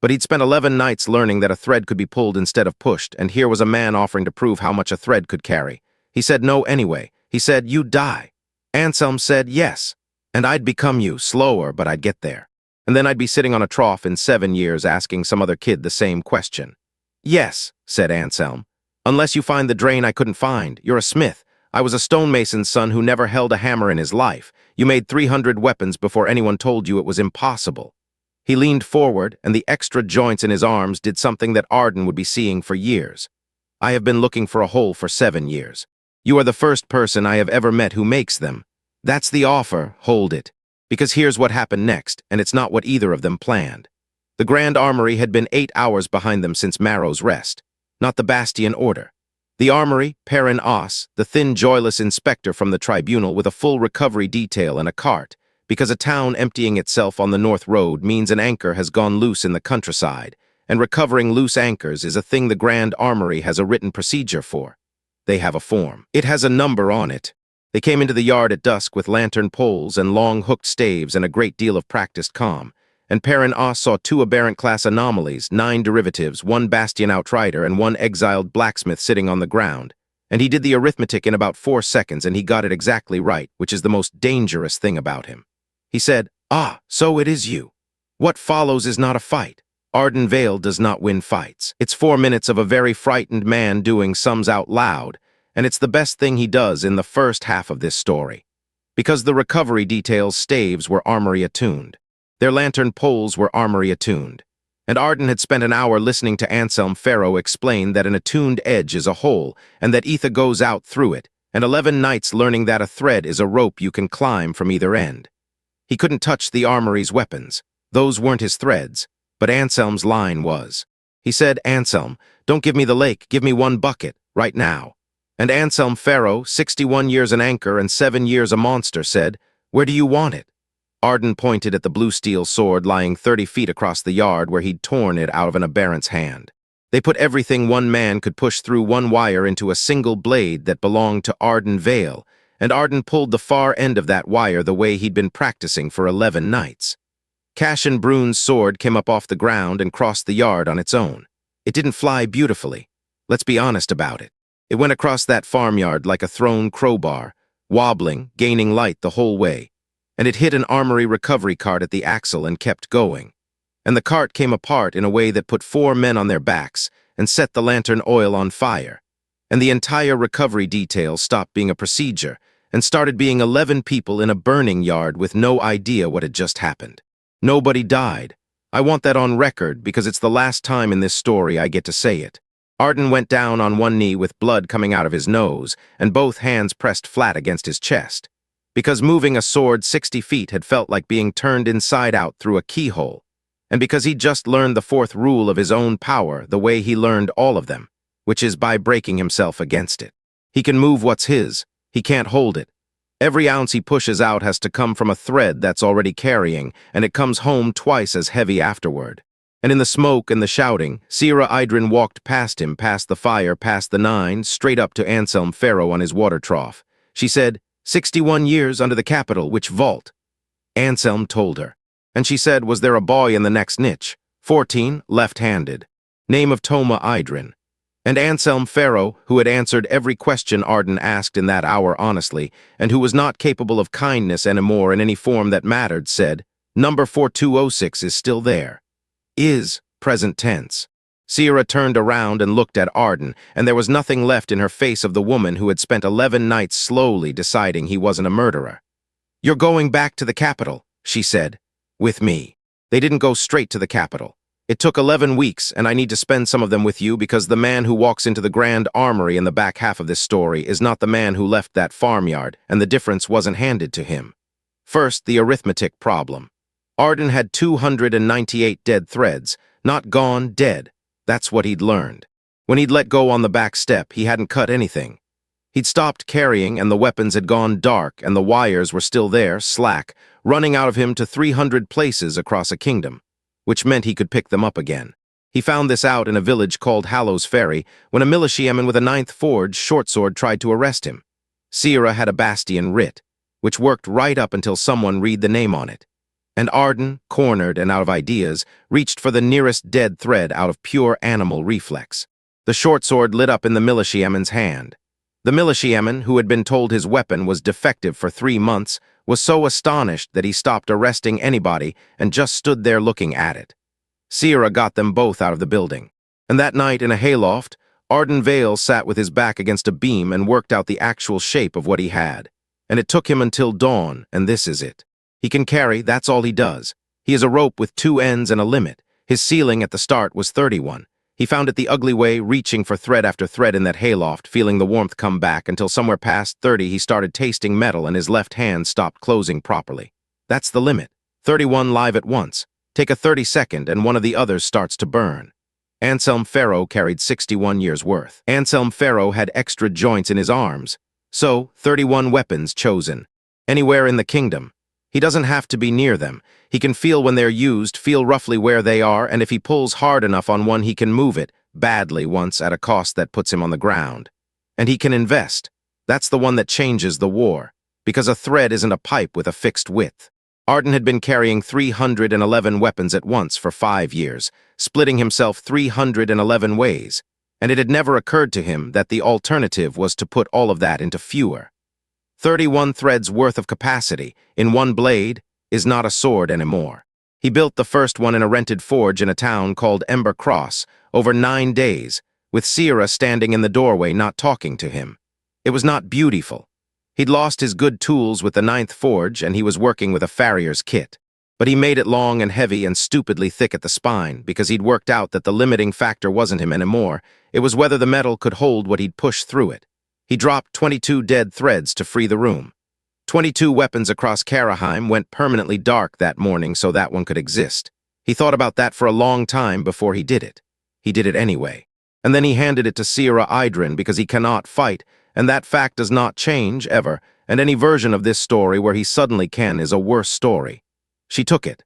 But he'd spent 11 nights learning that a thread could be pulled instead of pushed, and here was a man offering to prove how much a thread could carry. He said no anyway. He said, "You'd die." Anselm said yes. And I'd become you, slower, but I'd get there. And then I'd be sitting on a trough in 7 years asking some other kid the same question. "Yes," said Anselm. "Unless you find the drain I couldn't find. You're a smith. I was a stonemason's son who never held a hammer in his life. You made 300 weapons before anyone told you it was impossible." He leaned forward, and the extra joints in his arms did something that Ardan would be seeing for years. "I have been looking for a hole for 7 years. You are the first person I have ever met who makes them. That's the offer, hold it. Because here's what happened next, and it's not what either of them planned. The Grand Armory had been 8 hours behind them since Marrow's rest, not the Bastion order. The Armory, Perrin Os, the thin, joyless inspector from the tribunal with a full recovery detail and a cart, because a town emptying itself on the North Road means an anchor has gone loose in the countryside, and recovering loose anchors is a thing the Grand Armory has a written procedure for. They have a form. It has a number on it. They came into the yard at dusk with lantern poles and long hooked staves and a great deal of practiced calm, and Perrin Os saw 2 aberrant-class anomalies, 9 derivatives, 1 Bastion outrider, and 1 exiled blacksmith sitting on the ground. And he did the arithmetic in about 4 seconds, and he got it exactly right, which is the most dangerous thing about him. He said, "Ah, so it is you. What follows is not a fight. Ardan Vale does not win fights. It's 4 minutes of a very frightened man doing sums out loud, and it's the best thing he does in the first half of this story. Because the recovery details' staves were armory attuned. Their lantern poles were armory attuned. And Ardan had spent an hour listening to Anselm Pharaoh explain that an attuned edge is a hole, and that aether goes out through it, and 11 nights learning that a thread is a rope you can climb from either end. He couldn't touch the armory's weapons. Those weren't his threads, but Anselm's line was. He said, "Anselm, don't give me the lake, give me 1 bucket, right now." And Anselm Pharaoh, 61 years an anchor and 7 years a monster, said, "Where do you want it?" Ardan pointed at the blue steel sword lying 30 feet across the yard where he'd torn it out of an aberrant's hand. They put everything one man could push through one wire into a single blade that belonged to Ardan Vale, and Ardan pulled the far end of that wire the way he'd been practicing for 11 nights. Cashin Brune's sword came up off the ground and crossed the yard on its own. It didn't fly beautifully. Let's be honest about it. It went across that farmyard like a thrown crowbar, wobbling, gaining light the whole way, and it hit an armory recovery cart at the axle and kept going. and the cart came apart in a way that put 4 men on their backs and set the lantern oil on fire. And the entire recovery detail stopped being a procedure and started being 11 people in a burning yard with no idea what had just happened. Nobody died. I want that on record because it's the last time in this story I get to say it. Ardan went down on one knee with blood coming out of his nose and both hands pressed flat against his chest. Because moving a sword 60 feet had felt like being turned inside out through a keyhole. And because he'd just learned the 4th rule of his own power the way he learned all of them, which is by breaking himself against it. He can move what's his. He can't hold it. Every ounce he pushes out has to come from a thread that's already carrying, and it comes home twice as heavy afterward. And in the smoke and the shouting, Sira Idrin walked past him, past the fire, past the 9, straight up to Anselm Pharaoh on his water trough. She said, 61 years under the capital, which vault? Anselm told her. And she said, was there a boy in the next niche? 14, left-handed. Name of Toma Idrin. And Anselm Pharaoh, who had answered every question Ardan asked in that hour honestly, and who was not capable of kindness anymore in any form that mattered, said, Number 4206 is still there. Is, present tense. Sira turned around and looked at Ardan, and there was nothing left in her face of the woman who had spent 11 nights slowly deciding he wasn't a murderer. You're going back to the capital, she said. With me. They didn't go straight to the capital. It took 11 weeks, and I need to spend some of them with you because the man who walks into the Grand Armory in the back half of this story is not the man who left that farmyard, and the difference wasn't handed to him. First, the arithmetic problem. Ardan had 298 dead threads, not gone, dead. That's what he'd learned. When he'd let go on the back step, he hadn't cut anything. He'd stopped carrying, and the weapons had gone dark, and the wires were still there, slack, running out of him to 300 places across a kingdom, which meant he could pick them up again. He found this out in a village called Hallows Ferry when a militiaman with a 9th Forge shortsword tried to arrest him. Sira had a Bastion writ, which worked right up until someone read the name on it. And Ardan, cornered and out of ideas, reached for the nearest dead thread out of pure animal reflex. The shortsword lit up in the militiaman's hand. The militiaman, who had been told his weapon was defective for 3 months, was so astonished that he stopped arresting anybody and just stood there looking at it. Sira got them both out of the building. And that night in a hayloft, Ardan Vale sat with his back against a beam and worked out the actual shape of what he had. And it took him until dawn, and this is it. He can carry, that's all he does. He is a rope with 2 ends and a limit. His ceiling at the start was 31. He found it the ugly way, reaching for thread after thread in that hayloft, feeling the warmth come back until somewhere past 30 he started tasting metal and his left hand stopped closing properly. That's the limit. 31 live at once. Take a 30-second and one of the others starts to burn. Anselm Pharaoh carried 61 years' worth. Anselm Pharaoh had extra joints in his arms. So, 31 weapons chosen. Anywhere in the kingdom. He doesn't have to be near them. He can feel when they're used, feel roughly where they are, and if he pulls hard enough on one he can move it, badly once at a cost that puts him on the ground. And he can invest. That's the one that changes the war. Because a thread isn't a pipe with a fixed width. Ardan had been carrying 311 weapons at once for 5 years, splitting himself 311 ways, and it had never occurred to him that the alternative was to put all of that into fewer. 31 threads worth of capacity in one blade is not a sword anymore. He built the first one in a rented forge in a town called Ember Cross over 9 days, with Sira standing in the doorway not talking to him. It was not beautiful. He'd lost his good tools with the 9th Forge and he was working with a farrier's kit. But he made it long and heavy and stupidly thick at the spine because he'd worked out that the limiting factor wasn't him anymore. It was whether the metal could hold what he'd pushed through it. He dropped 22 dead threads to free the room. 22 weapons across Karraheim went permanently dark that morning so that one could exist. He thought about that for a long time before he did it. He did it anyway. And then he handed it to Sira Idrin because he cannot fight, and that fact does not change, ever, and any version of this story where he suddenly can is a worse story. She took it.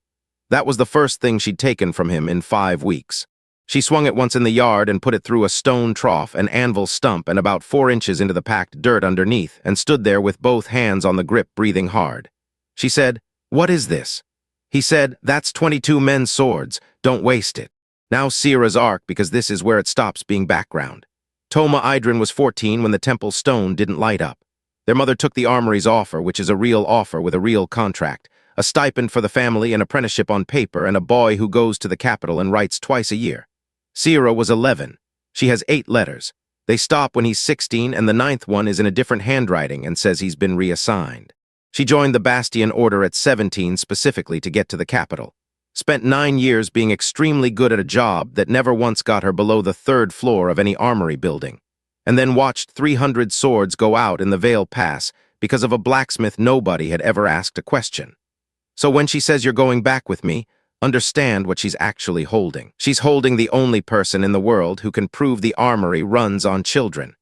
That was the first thing she'd taken from him in 5 weeks. She swung it once in the yard and put it through a stone trough, an anvil stump, and about 4 inches into the packed dirt underneath, and stood there with both hands on the grip, breathing hard. She said, "What is this?" He said, "That's 22 men's swords. Don't waste it." Now Sira's arc, because this is where it stops being background. Toma Idrin was 14 when the temple stone didn't light up. Their mother took the armory's offer, which is a real offer with a real contract, a stipend for the family, an apprenticeship on paper, and a boy who goes to the capital and writes twice a year. Sierra was 11. She has 8 letters. They stop when he's 16, and the 9th one is in a different handwriting and says he's been reassigned. She joined the Bastion Order at 17 specifically to get to the capital. Spent 9 years being extremely good at a job that never once got her below the 3rd floor of any armory building. And then watched 300 swords go out in the Vail Pass because of a blacksmith nobody had ever asked a question. So when she says you're going back with me, understand what she's actually holding. She's holding the only person in the world who can prove the armory runs on children.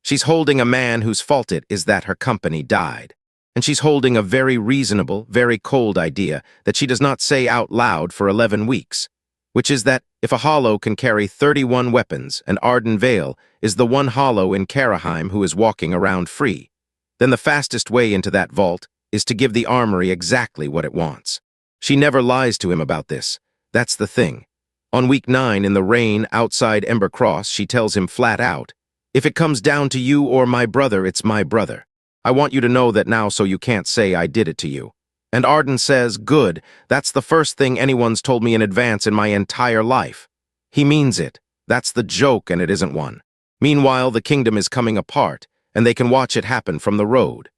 She's holding a man whose fault it is that her company died. And she's holding a very reasonable, very cold idea that she does not say out loud for 11 weeks, which is that if a hollow can carry 31 weapons and Ardan Vale is the one hollow in Karraheim who is walking around free, then the fastest way into that vault is to give the armory exactly what it wants. She never lies to him about this. That's the thing. On week 9 in the rain outside Ember Cross, she tells him flat out, "If it comes down to you or my brother, it's my brother. I want you to know that now so you can't say I did it to you." And Ardan says, "Good, that's the first thing anyone's told me in advance in my entire life." He means it. That's the joke, and it isn't one. Meanwhile, the kingdom is coming apart, and they can watch it happen from the road.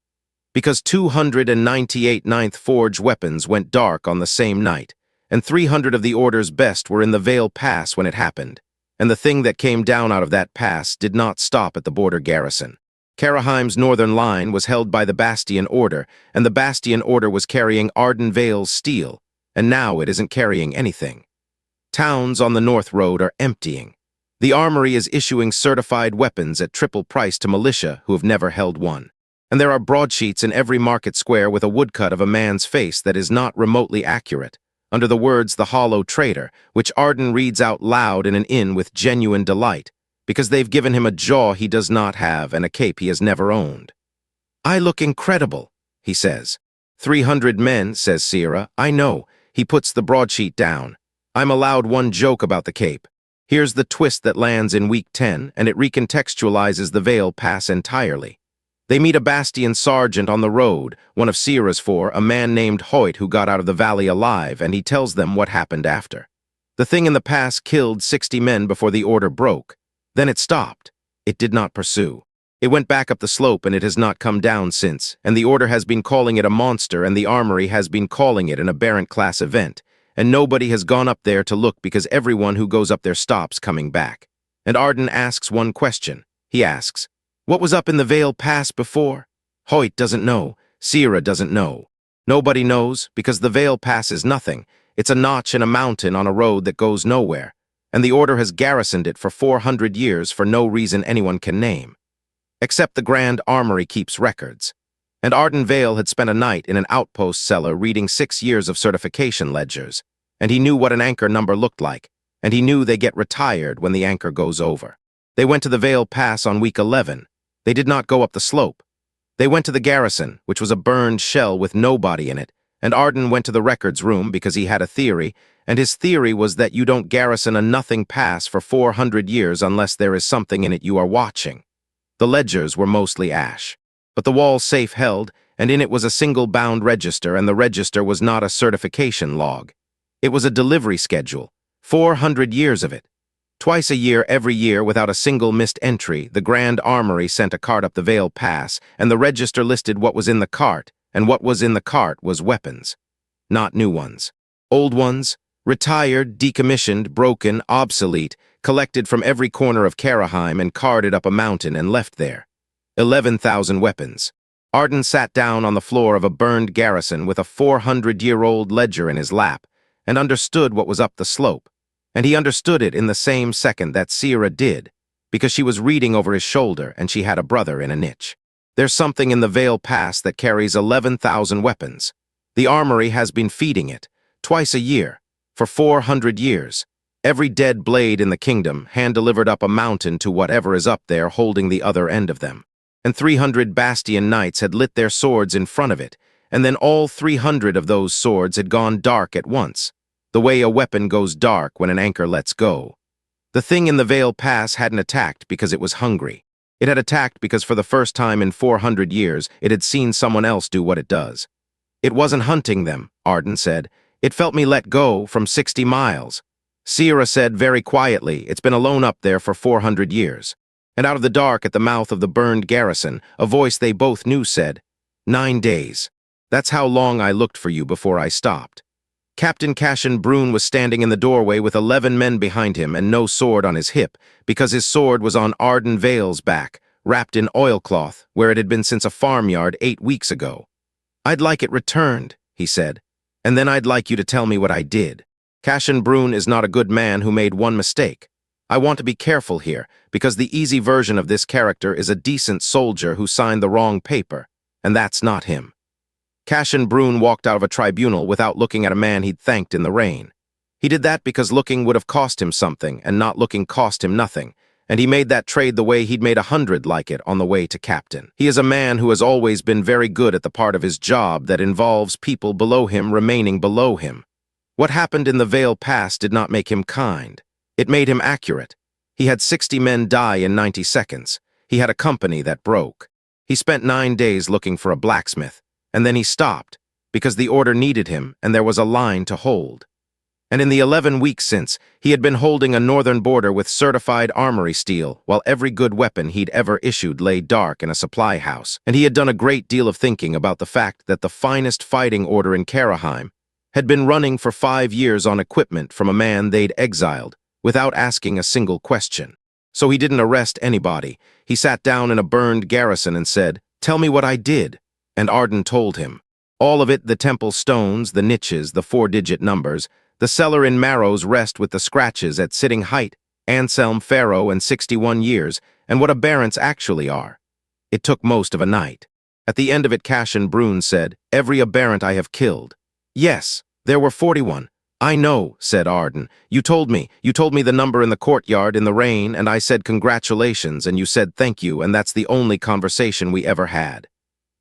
Because 298 Ninth Forge weapons went dark on the same night, and 300 of the Order's best were in the Vail Pass when it happened, and the thing that came down out of that pass did not stop at the border garrison. Karraheim's northern line was held by the Bastion Order, and the Bastion Order was carrying Ardan Vale's steel, and now it isn't carrying anything. Towns on the North Road are emptying. The armory is issuing certified weapons at triple price to militia who have never held one. And there are broadsheets in every market square with a woodcut of a man's face that is not remotely accurate, under the words "the hollow traitor," which Ardan reads out loud in an inn with genuine delight, because they've given him a jaw he does not have and a cape he has never owned. "I look incredible," he says. 300 men, says Sierra. "I know." He puts the broadsheet down. "I'm allowed one joke about the cape. Here's the twist that lands in week 10, and it recontextualizes the Vail Pass entirely. They meet a Bastion sergeant on the road, one of Sierra's 4, a man named Hoyt who got out of the valley alive, and he tells them what happened after. The thing in the pass killed 60 men before the order broke. Then it stopped. It did not pursue. It went back up the slope, and it has not come down since, and the order has been calling it a monster, and the armory has been calling it an aberrant class event, and nobody has gone up there to look because everyone who goes up there stops coming back. And Ardan asks one question. He asks, "What was up in the Vail Pass before?" Hoyt doesn't know. Sierra doesn't know. Nobody knows, because the Vail Pass is nothing. It's a notch in a mountain on a road that goes nowhere, and the Order has garrisoned it for 400 years for no reason anyone can name. Except the Grand Armory keeps records. And Ardan Vale had spent a night in an outpost cellar reading 6 years of certification ledgers, and he knew what an anchor number looked like, and he knew they get retired when the anchor goes over. They went to the Vail Pass on week 11. They did not go up the slope. They went to the garrison, which was a burned shell with nobody in it, and Ardan went to the records room because he had a theory, and his theory was that you don't garrison a nothing pass for 400 years unless there is something in it you are watching. The ledgers were mostly ash, but the wall safe held, and in it was a single bound register, and the register was not a certification log. It was a delivery schedule, 400 years of it. Twice a year, every year, without a single missed entry, the Grand Armory sent a cart up the Vail Pass, and the register listed what was in the cart, and what was in the cart was weapons. Not new ones. Old ones, retired, decommissioned, broken, obsolete, collected from every corner of Karraheim and carted up a mountain and left there. 11,000 weapons. Ardan sat down on the floor of a burned garrison with a 400-year-old ledger in his lap, and understood what was up the slope. And he understood it in the same second that Sierra did, because she was reading over his shoulder and she had a brother in a niche. There's something in the Vail Pass that carries 11,000 weapons. The armory has been feeding it, twice a year, for 400 years. Every dead blade in the kingdom hand-delivered up a mountain to whatever is up there holding the other end of them. And 300 Bastion knights had lit their swords in front of it, and then all 300 of those swords had gone dark at once, the way a weapon goes dark when an anchor lets go. The thing in the Vail Pass hadn't attacked because it was hungry. It had attacked because for the first time in 400 years, it had seen someone else do what it does. It wasn't hunting them, Ardan said. It felt me let go from 60 miles. Sierra said very quietly, it's been alone up there for 400 years. And out of the dark at the mouth of the burned garrison, a voice they both knew said, 9 days. That's how long I looked for you before I stopped. Captain Cashin Brune was standing in the doorway with 11 men behind him and no sword on his hip, because his sword was on Ardan Vale's back, wrapped in oilcloth, where it had been since a farmyard 8 weeks ago. I'd like it returned, he said, and then I'd like you to tell me what I did. Cashin Brune is not a good man who made one mistake. I want to be careful here, because the easy version of this character is a decent soldier who signed the wrong paper, and that's not him. Cashin Brune walked out of a tribunal without looking at a man he'd thanked in the rain. He did that because looking would have cost him something, and not looking cost him nothing, and he made that trade the way he'd made 100 like it on the way to captain. He is a man who has always been very good at the part of his job that involves people below him remaining below him. What happened in the Vail Pass did not make him kind. It made him accurate. He had 60 men die in 90 seconds. He had a company that broke. He spent 9 days looking for a blacksmith, and then he stopped, because the order needed him and there was a line to hold. And in the 11 weeks since, he had been holding a northern border with certified armory steel, while every good weapon he'd ever issued lay dark in a supply house. And he had done a great deal of thinking about the fact that the finest fighting order in Karraheim had been running for 5 years on equipment from a man they'd exiled, without asking a single question. So he didn't arrest anybody. He sat down in a burned garrison and said, "Tell me what I did." And Ardan told him. All of it, the temple stones, the niches, the 4-digit numbers, the cellar in Marrow's rest with the scratches at sitting height, Anselm Pharaoh and 61 years, and what aberrants actually are. It took most of a night. At the end of it, Cashin Brune said, "Every aberrant I have killed." "Yes, there were 41. "I know," said Ardan. You told me the number in the courtyard in the rain, and I said congratulations, and you said thank you, and that's the only conversation we ever had."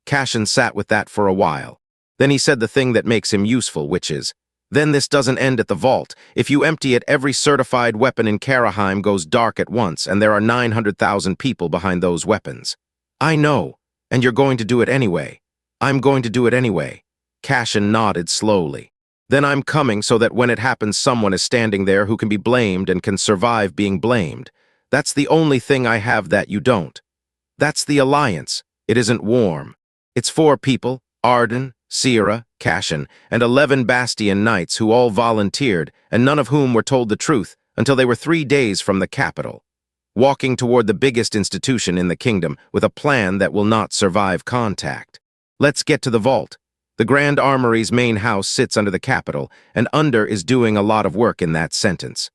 Cashin sat with that for a while. Then he said the thing that makes him useful, which is, "Then this doesn't end at the vault. If you empty it, every certified weapon in Karraheim goes dark at once, and there are 900,000 people behind those weapons." "I know, and you're going to do it anyway." "I'm going to do it anyway." Cashin nodded slowly. "Then I'm coming so that when it happens someone is standing there who can be blamed and can survive being blamed. That's the only thing I have that you don't. That's the alliance. It isn't warm. It's 4 people, Ardan, Sierra, Cashin, and 11 Bastion knights who all volunteered, and none of whom were told the truth until they were 3 days from the capital, walking toward the biggest institution in the kingdom with a plan that will not survive contact. Let's get to the vault. The Grand Armory's main house sits under the capital, and under is doing a lot of work in that sentence.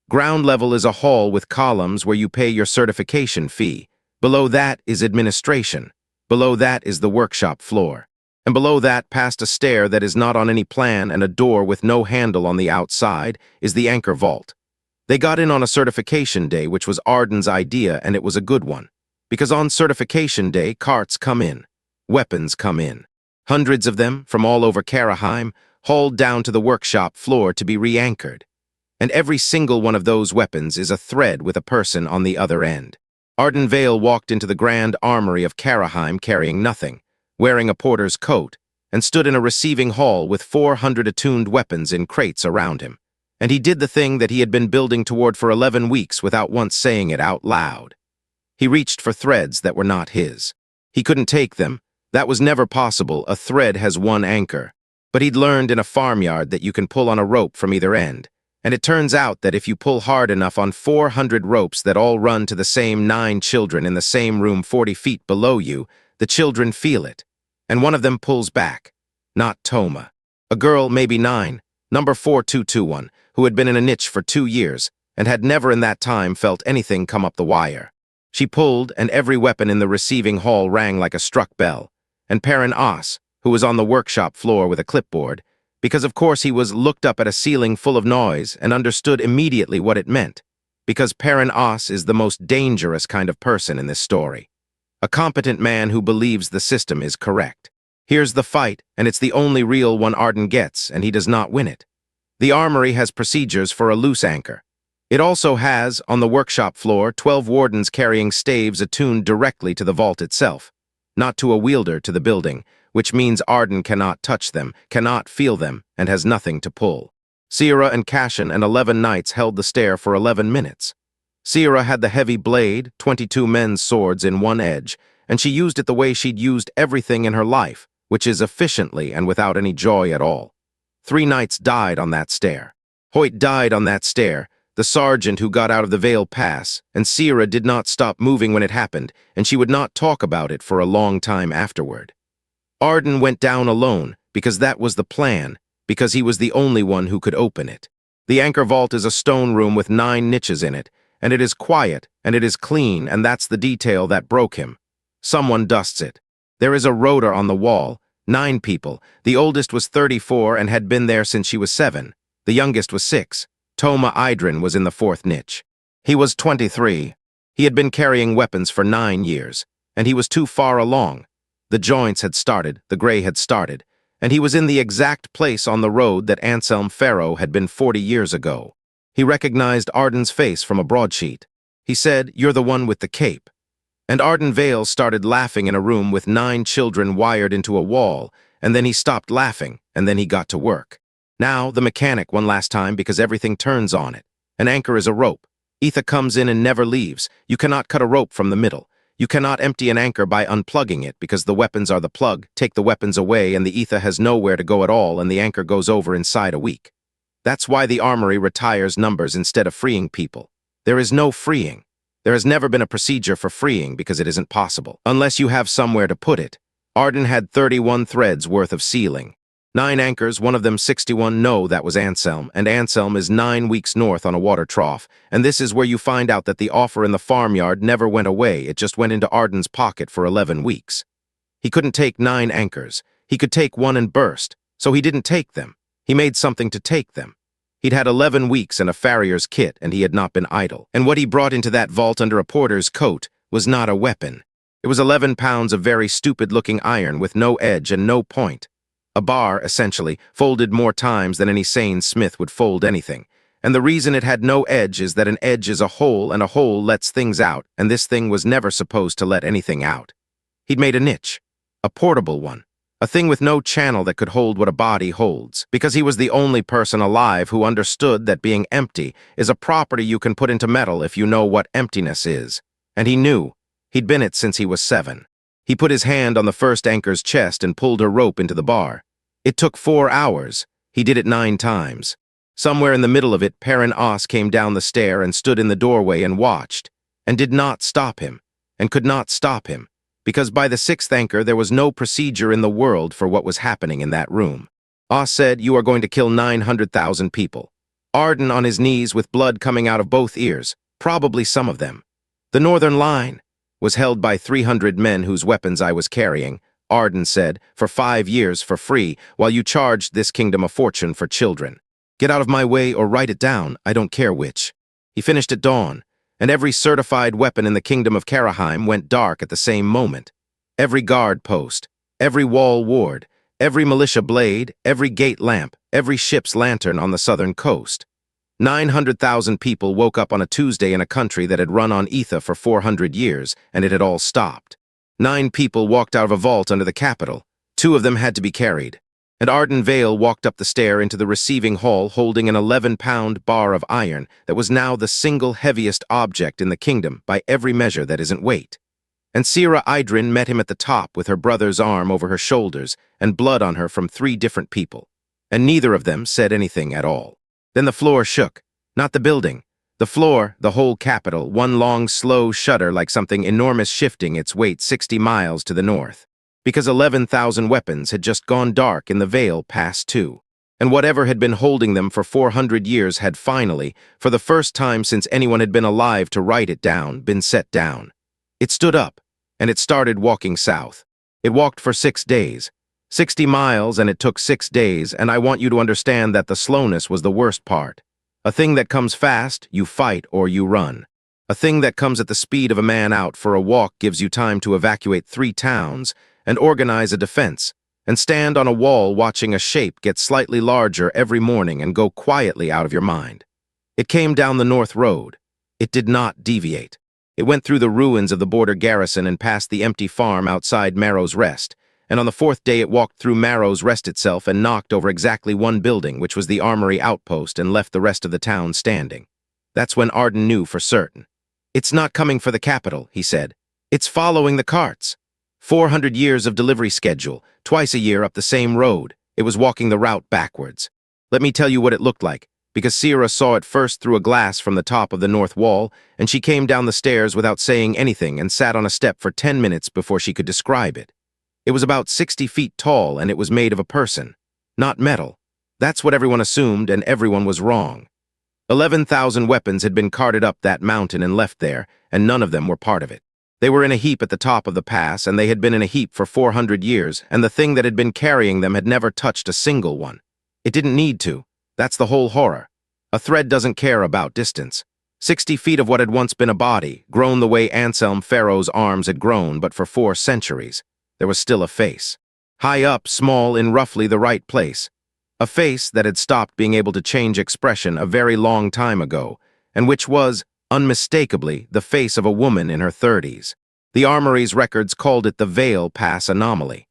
Ground level is a hall with columns where you pay your certification fee. Below that is administration. Below that is the workshop floor. And below that, past a stair that is not on any plan and a door with no handle on the outside, is the anchor vault. They got in on a certification day, which was Ardan's idea, and it was a good one. Because on certification day, carts come in. Weapons come in. Hundreds of them, from all over Karraheim, hauled down to the workshop floor to be re-anchored. And every single one of those weapons is a thread with a person on the other end. Ardan Vale walked into the Grand Armory of Karraheim carrying nothing, wearing a porter's coat, and stood in a receiving hall with 400 attuned weapons in crates around him. And he did the thing that he had been building toward for 11 weeks without once saying it out loud. He reached for threads that were not his. He couldn't take them. That was never possible. A thread has one anchor. But he'd learned in a farmyard that you can pull on a rope from either end. And it turns out that if you pull hard enough on 400 ropes that all run to the same 9 children in the same room 40 feet below you, the children feel it. And one of them pulls back. Not Toma. A girl, maybe 9, number 4221, who had been in a niche for 2 years, and had never in that time felt anything come up the wire. She pulled, and every weapon in the receiving hall rang like a struck bell. And Perrin Os, who was on the workshop floor with a clipboard, because of course he was looked up at a ceiling full of noise and understood immediately what it meant, because Perrin Os is the most dangerous kind of person in this story. A competent man who believes the system is correct. Here's the fight, and it's the only real one Ardan gets, and he does not win it. The armory has procedures for a loose anchor. It also has, on the workshop floor, 12 wardens carrying staves attuned directly to the vault itself. not to a wielder to the building, which means Ardan cannot touch them, cannot feel them, and has nothing to pull. Sierra and Cashin and 11 knights held the stair for 11 minutes. Sierra had the heavy blade, 22 men's swords in one edge, and she used it the way she'd used everything in her life, which is efficiently and without any joy at all. 3 knights died on that stair. Hoyt died on that stair, the sergeant who got out of the Vail Pass, and Sierra did not stop moving when it happened, and she would not talk about it for a long time afterward. Ardan went down alone, because that was the plan, because he was the only one who could open it. The anchor vault is a stone room with 9 niches in it, and it is quiet, and it is clean, and that's the detail that broke him. Someone dusts it. There is a rotor on the wall, 9 people. The oldest was 34 and had been there since she was 7. The youngest was 6. Toma Idrin was in the 4th niche. He was 23. He had been carrying weapons for 9 years, and he was too far along. The joints had started, the gray had started, and he was in the exact place on the road that Anselm Pharaoh had been 40 years ago. He recognized Ardan's face from a broadsheet. He said, "You're the one with the cape." And Ardan Vale started laughing in a room with 9 children wired into a wall, and then he stopped laughing, and then he got to work. Now, the mechanic one last time because everything turns on it. An anchor is a rope. Ether comes in and never leaves. You cannot cut a rope from the middle. You cannot empty an anchor by unplugging it because the weapons are the plug, take the weapons away, and the ether has nowhere to go at all, and the anchor goes over inside a week. That's why the armory retires numbers instead of freeing people. There is no freeing. There has never been a procedure for freeing because it isn't possible, unless you have somewhere to put it. Ardan had 31 threads worth of sealing. 9 anchors, one of them 61, no, that was Anselm, and Anselm is 9 weeks north on a water trough, and this is where you find out that the offer in the farmyard never went away, it just went into Ardan's pocket for 11 weeks. He couldn't take 9 anchors. He could take 1 and burst, so he didn't take them. He made something to take them. He'd had 11 weeks and a farrier's kit, and he had not been idle, and what he brought into that vault under a porter's coat was not a weapon. It was 11 pounds of very stupid-looking iron with no edge and no point. A bar, essentially, folded more times than any sane smith would fold anything. And the reason it had no edge is that an edge is a hole, and a hole lets things out, and this thing was never supposed to let anything out. He'd made a niche. A portable one. A thing with no channel that could hold what a body holds, because he was the only person alive who understood that being empty is a property you can put into metal if you know what emptiness is. And he knew. He'd been it since he was 7. He put his hand on the first anchor's chest and pulled her rope into the bar. It took 4 hours. He did it 9 times. Somewhere in the middle of it, Perrin Os came down the stair and stood in the doorway and watched, and did not stop him, and could not stop him, because by the 6th anchor there was no procedure in the world for what was happening in that room. Os said, "You are going to kill 900,000 people." Ardan on his knees with blood coming out of both ears, probably some of them. The northern line was held by 300 men whose weapons I was carrying, Ardan said, for 5 years for free, while you charged this kingdom a fortune for children. Get out of my way or write it down, I don't care which. He finished at dawn, and every certified weapon in the kingdom of Karraheim went dark at the same moment. Every guard post, every wall ward, every militia blade, every gate lamp, every ship's lantern on the southern coast. 900,000 people woke up on a Tuesday in a country that had run on ether for 400 years, and it had all stopped. 9 people walked out of a vault under the capital. 2 of them had to be carried. And Ardan Vale walked up the stair into the receiving hall holding an 11-pound bar of iron that was now the single heaviest object in the kingdom by every measure that isn't weight. And Sierra Idrin met him at the top with her brother's arm over her shoulders and blood on her from 3 different people. And neither of them said anything at all. Then the floor shook. Not the building. The floor, the whole capital, one long, slow shudder like something enormous shifting its weight 60 miles to the north. Because 11,000 weapons had just gone dark in the Vail Pass too. And whatever had been holding them for 400 years had finally, for the first time since anyone had been alive to write it down, been set down. It stood up, and it started walking south. It walked for 6 days. 60 miles, and it took 6 days, and I want you to understand that the slowness was the worst part. A thing that comes fast, you fight or you run. A thing that comes at the speed of a man out for a walk gives you time to evacuate 3 towns and organize a defense, and stand on a wall watching a shape get slightly larger every morning and go quietly out of your mind. It came down the north road. It did not deviate. It went through the ruins of the border garrison and past the empty farm outside Marrow's Rest, and on the fourth day it walked through Marrow's Rest itself and knocked over exactly one building, which was the armory outpost, and left the rest of the town standing. That's when Ardan knew for certain. "It's not coming for the capital," he said. "It's following the carts. 400 years of delivery schedule, twice a year up the same road. It was walking the route backwards. Let me tell you what it looked like, because Sierra saw it first through a glass from the top of the north wall, and she came down the stairs without saying anything and sat on a step for 10 minutes before she could describe it. It was about 60 feet tall, and it was made of a person, not metal. That's what everyone assumed, and everyone was wrong. 11,000 weapons had been carted up that mountain and left there, and none of them were part of it. They were in a heap at the top of the pass, and they had been in a heap for 400 years, and the thing that had been carrying them had never touched a single one. It didn't need to. That's the whole horror. A thread doesn't care about distance. 60 feet of what had once been a body, grown the way Anselm Pharaoh's arms had grown, but for 4 centuries. There was still a face. High up, small, in roughly the right place. A face that had stopped being able to change expression a very long time ago, and which was, unmistakably, the face of a woman in her 30s. The armory's records called it the Vail Pass anomaly.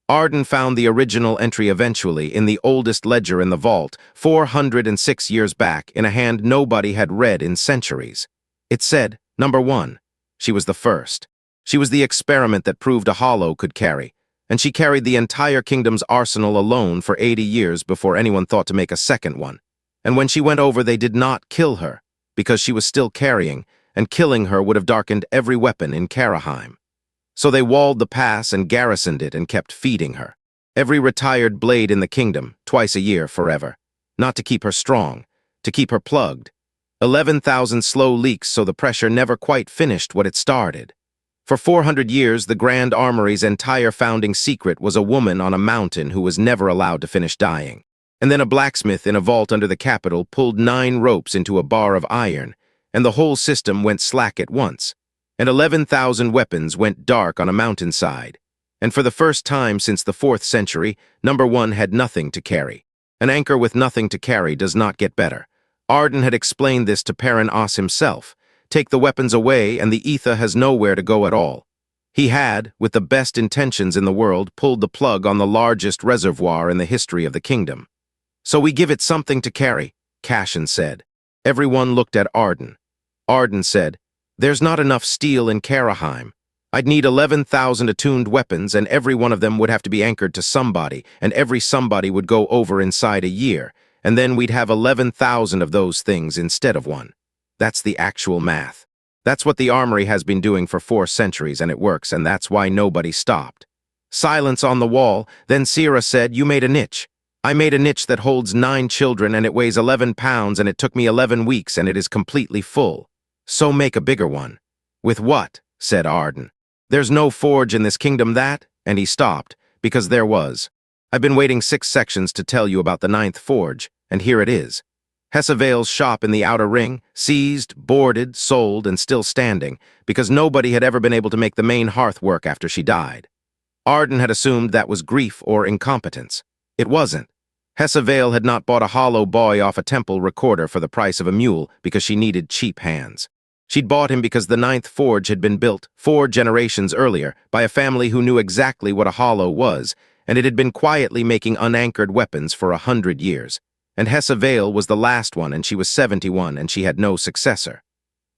Ardan found the original entry eventually in the oldest ledger in the vault, 406 years back, in a hand nobody had read in centuries. It said, Number 1. She was the first. She was the experiment that proved a hollow could carry, and she carried the entire kingdom's arsenal alone for 80 years before anyone thought to make a second one. And when she went over, they did not kill her, because she was still carrying, and killing her would have darkened every weapon in Karraheim. So they walled the pass and garrisoned it and kept feeding her. Every retired blade in the kingdom, twice a year forever. Not to keep her strong, to keep her plugged. 11,000 slow leaks so the pressure never quite finished what it started. For 400 years, the Grand Armory's entire founding secret was a woman on a mountain who was never allowed to finish dying. And then a blacksmith in a vault under the capital pulled 9 ropes into a bar of iron, and the whole system went slack at once. And 11,000 weapons went dark on a mountainside. And for the first time since the 4th century, Number 1 had nothing to carry. An anchor with nothing to carry does not get better. Ardan had explained this to Perrin Os himself. Take the weapons away and the aether has nowhere to go at all. He had, with the best intentions in the world, pulled the plug on the largest reservoir in the history of the kingdom. So we give it something to carry, Cashin said. Everyone looked at Ardan. Ardan said, There's not enough steel in Karraheim. I'd need 11,000 attuned weapons, and every one of them would have to be anchored to somebody, and every somebody would go over inside a year, and then we'd have 11,000 of those things instead of one. That's the actual math. That's what the armory has been doing for 4 centuries, and it works, and that's why nobody stopped. Silence on the wall. Then Sierra said, You made a niche. I made a niche that holds 9 children, and it weighs 11 pounds, and it took me 11 weeks, and it is completely full. So make a bigger one. With what? Said Ardan. There's no forge in this kingdom that, and he stopped, because there was. I've been waiting 6 sections to tell you about the 9th forge, and here it is. Vale's shop in the outer ring, seized, boarded, sold, and still standing, because nobody had ever been able to make the main hearth work after she died. Ardan had assumed that was grief or incompetence. It wasn't. Vale had not bought a hollow boy off a temple recorder for the price of a mule because she needed cheap hands. She'd bought him because the 9th forge had been built 4 generations earlier by a family who knew exactly what a hollow was, and it had been quietly making unanchored weapons for 100 years. And Vale was the last one, and she was 71, and she had no successor.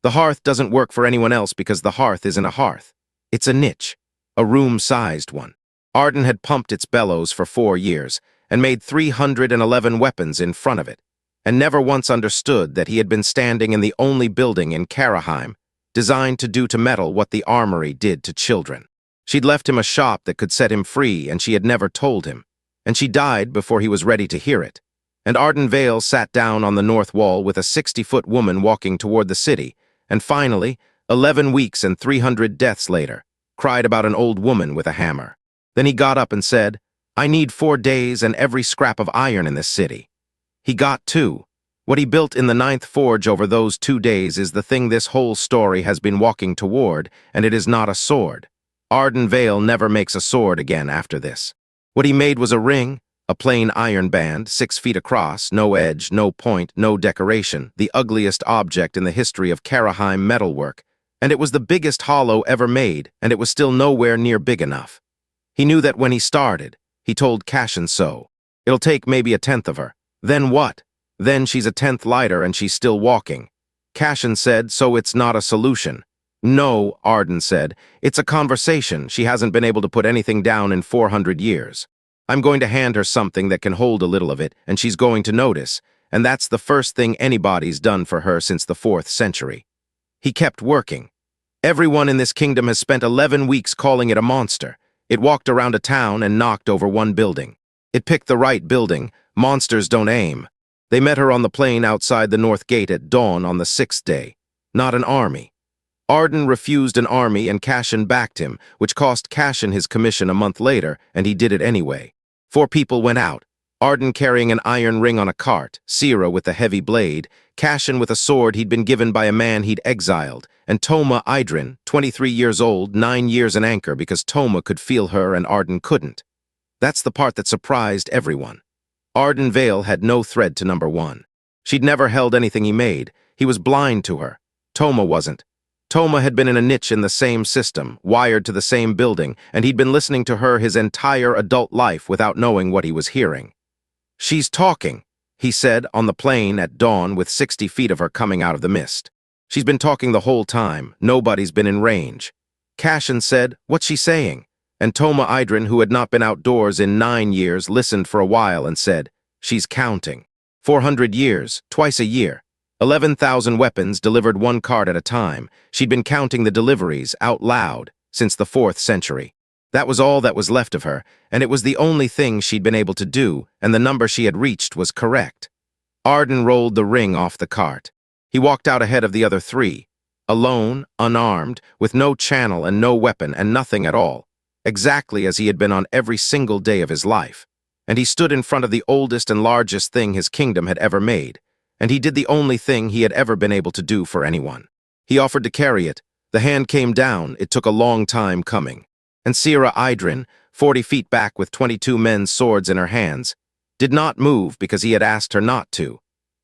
The hearth doesn't work for anyone else because the hearth isn't a hearth. It's a niche, a room-sized one. Ardan had pumped its bellows for 4 years, and made 311 weapons in front of it, and never once understood that he had been standing in the only building in Karraheim designed to do to metal what the armory did to children. She'd left him a shop that could set him free, and she had never told him, and she died before he was ready to hear it. And Ardan Vale sat down on the north wall with a 60-foot woman walking toward the city, and finally, 11 weeks and 300 deaths later, cried about an old woman with a hammer. Then he got up and said, I need 4 days and every scrap of iron in this city. He got 2. What he built in the 9th forge over those 2 days is the thing this whole story has been walking toward, and it is not a sword. Ardan Vale never makes a sword again after this. What he made was a ring, a plain iron band, 6 feet across, no edge, no point, no decoration, the ugliest object in the history of Karraheim metalwork, And it was the biggest hollow ever made, and it was still nowhere near big enough. He knew that when he started. He told Cashin so. It'll take maybe a tenth of her. Then what? Then she's a tenth lighter and she's still walking. Cashin said, so it's not a solution. No, Ardan said, it's a conversation. She hasn't been able to put anything down in 400 years. I'm going to hand her something that can hold a little of it, and she's going to notice, and that's the first thing anybody's done for her since the 4th century. He kept working. Everyone in this kingdom has spent 11 weeks calling it a monster. It walked around a town and knocked over one building. It picked the right building. Monsters don't aim. They met her on the plain outside the north gate at dawn on the 6th day. Not an army. Ardan refused an army and Cashin backed him, which cost Cashin his commission a month later, and he did it anyway. 4 people went out. Ardan carrying an iron ring on a cart, Sira with a heavy blade, Cashin with a sword he'd been given by a man he'd exiled, and Toma Idrin, 23 years old, 9 years an anchor because Toma could feel her and Ardan couldn't. That's the part that surprised everyone. Ardan Vale had no thread to number 1. She'd never held anything he made. He was blind to her. Toma wasn't. Toma had been in a niche in the same system, wired to the same building, and he'd been listening to her his entire adult life without knowing what he was hearing. She's talking, he said on the plain at dawn with 60 feet of her coming out of the mist. She's been talking the whole time. Nobody's been in range. Cashin said, what's she saying? And Toma Idrin, who had not been outdoors in 9 years, listened for a while and said, she's counting. 400 years, twice a year. 11,000 weapons delivered 1 cart at a time. She'd been counting the deliveries out loud since the 4th century. That was all that was left of her, and it was the only thing she'd been able to do, and the number she had reached was correct. Ardan rolled the ring off the cart. He walked out ahead of the other 3, alone, unarmed, with no channel and no weapon and nothing at all, exactly as he had been on every single day of his life. And he stood in front of the oldest and largest thing his kingdom had ever made, and he did the only thing he had ever been able to do for anyone. He offered to carry it. The hand came down. It took a long time coming. And Sira Idrin, 40 feet back with 22 men's swords in her hands, did not move because he had asked her not to,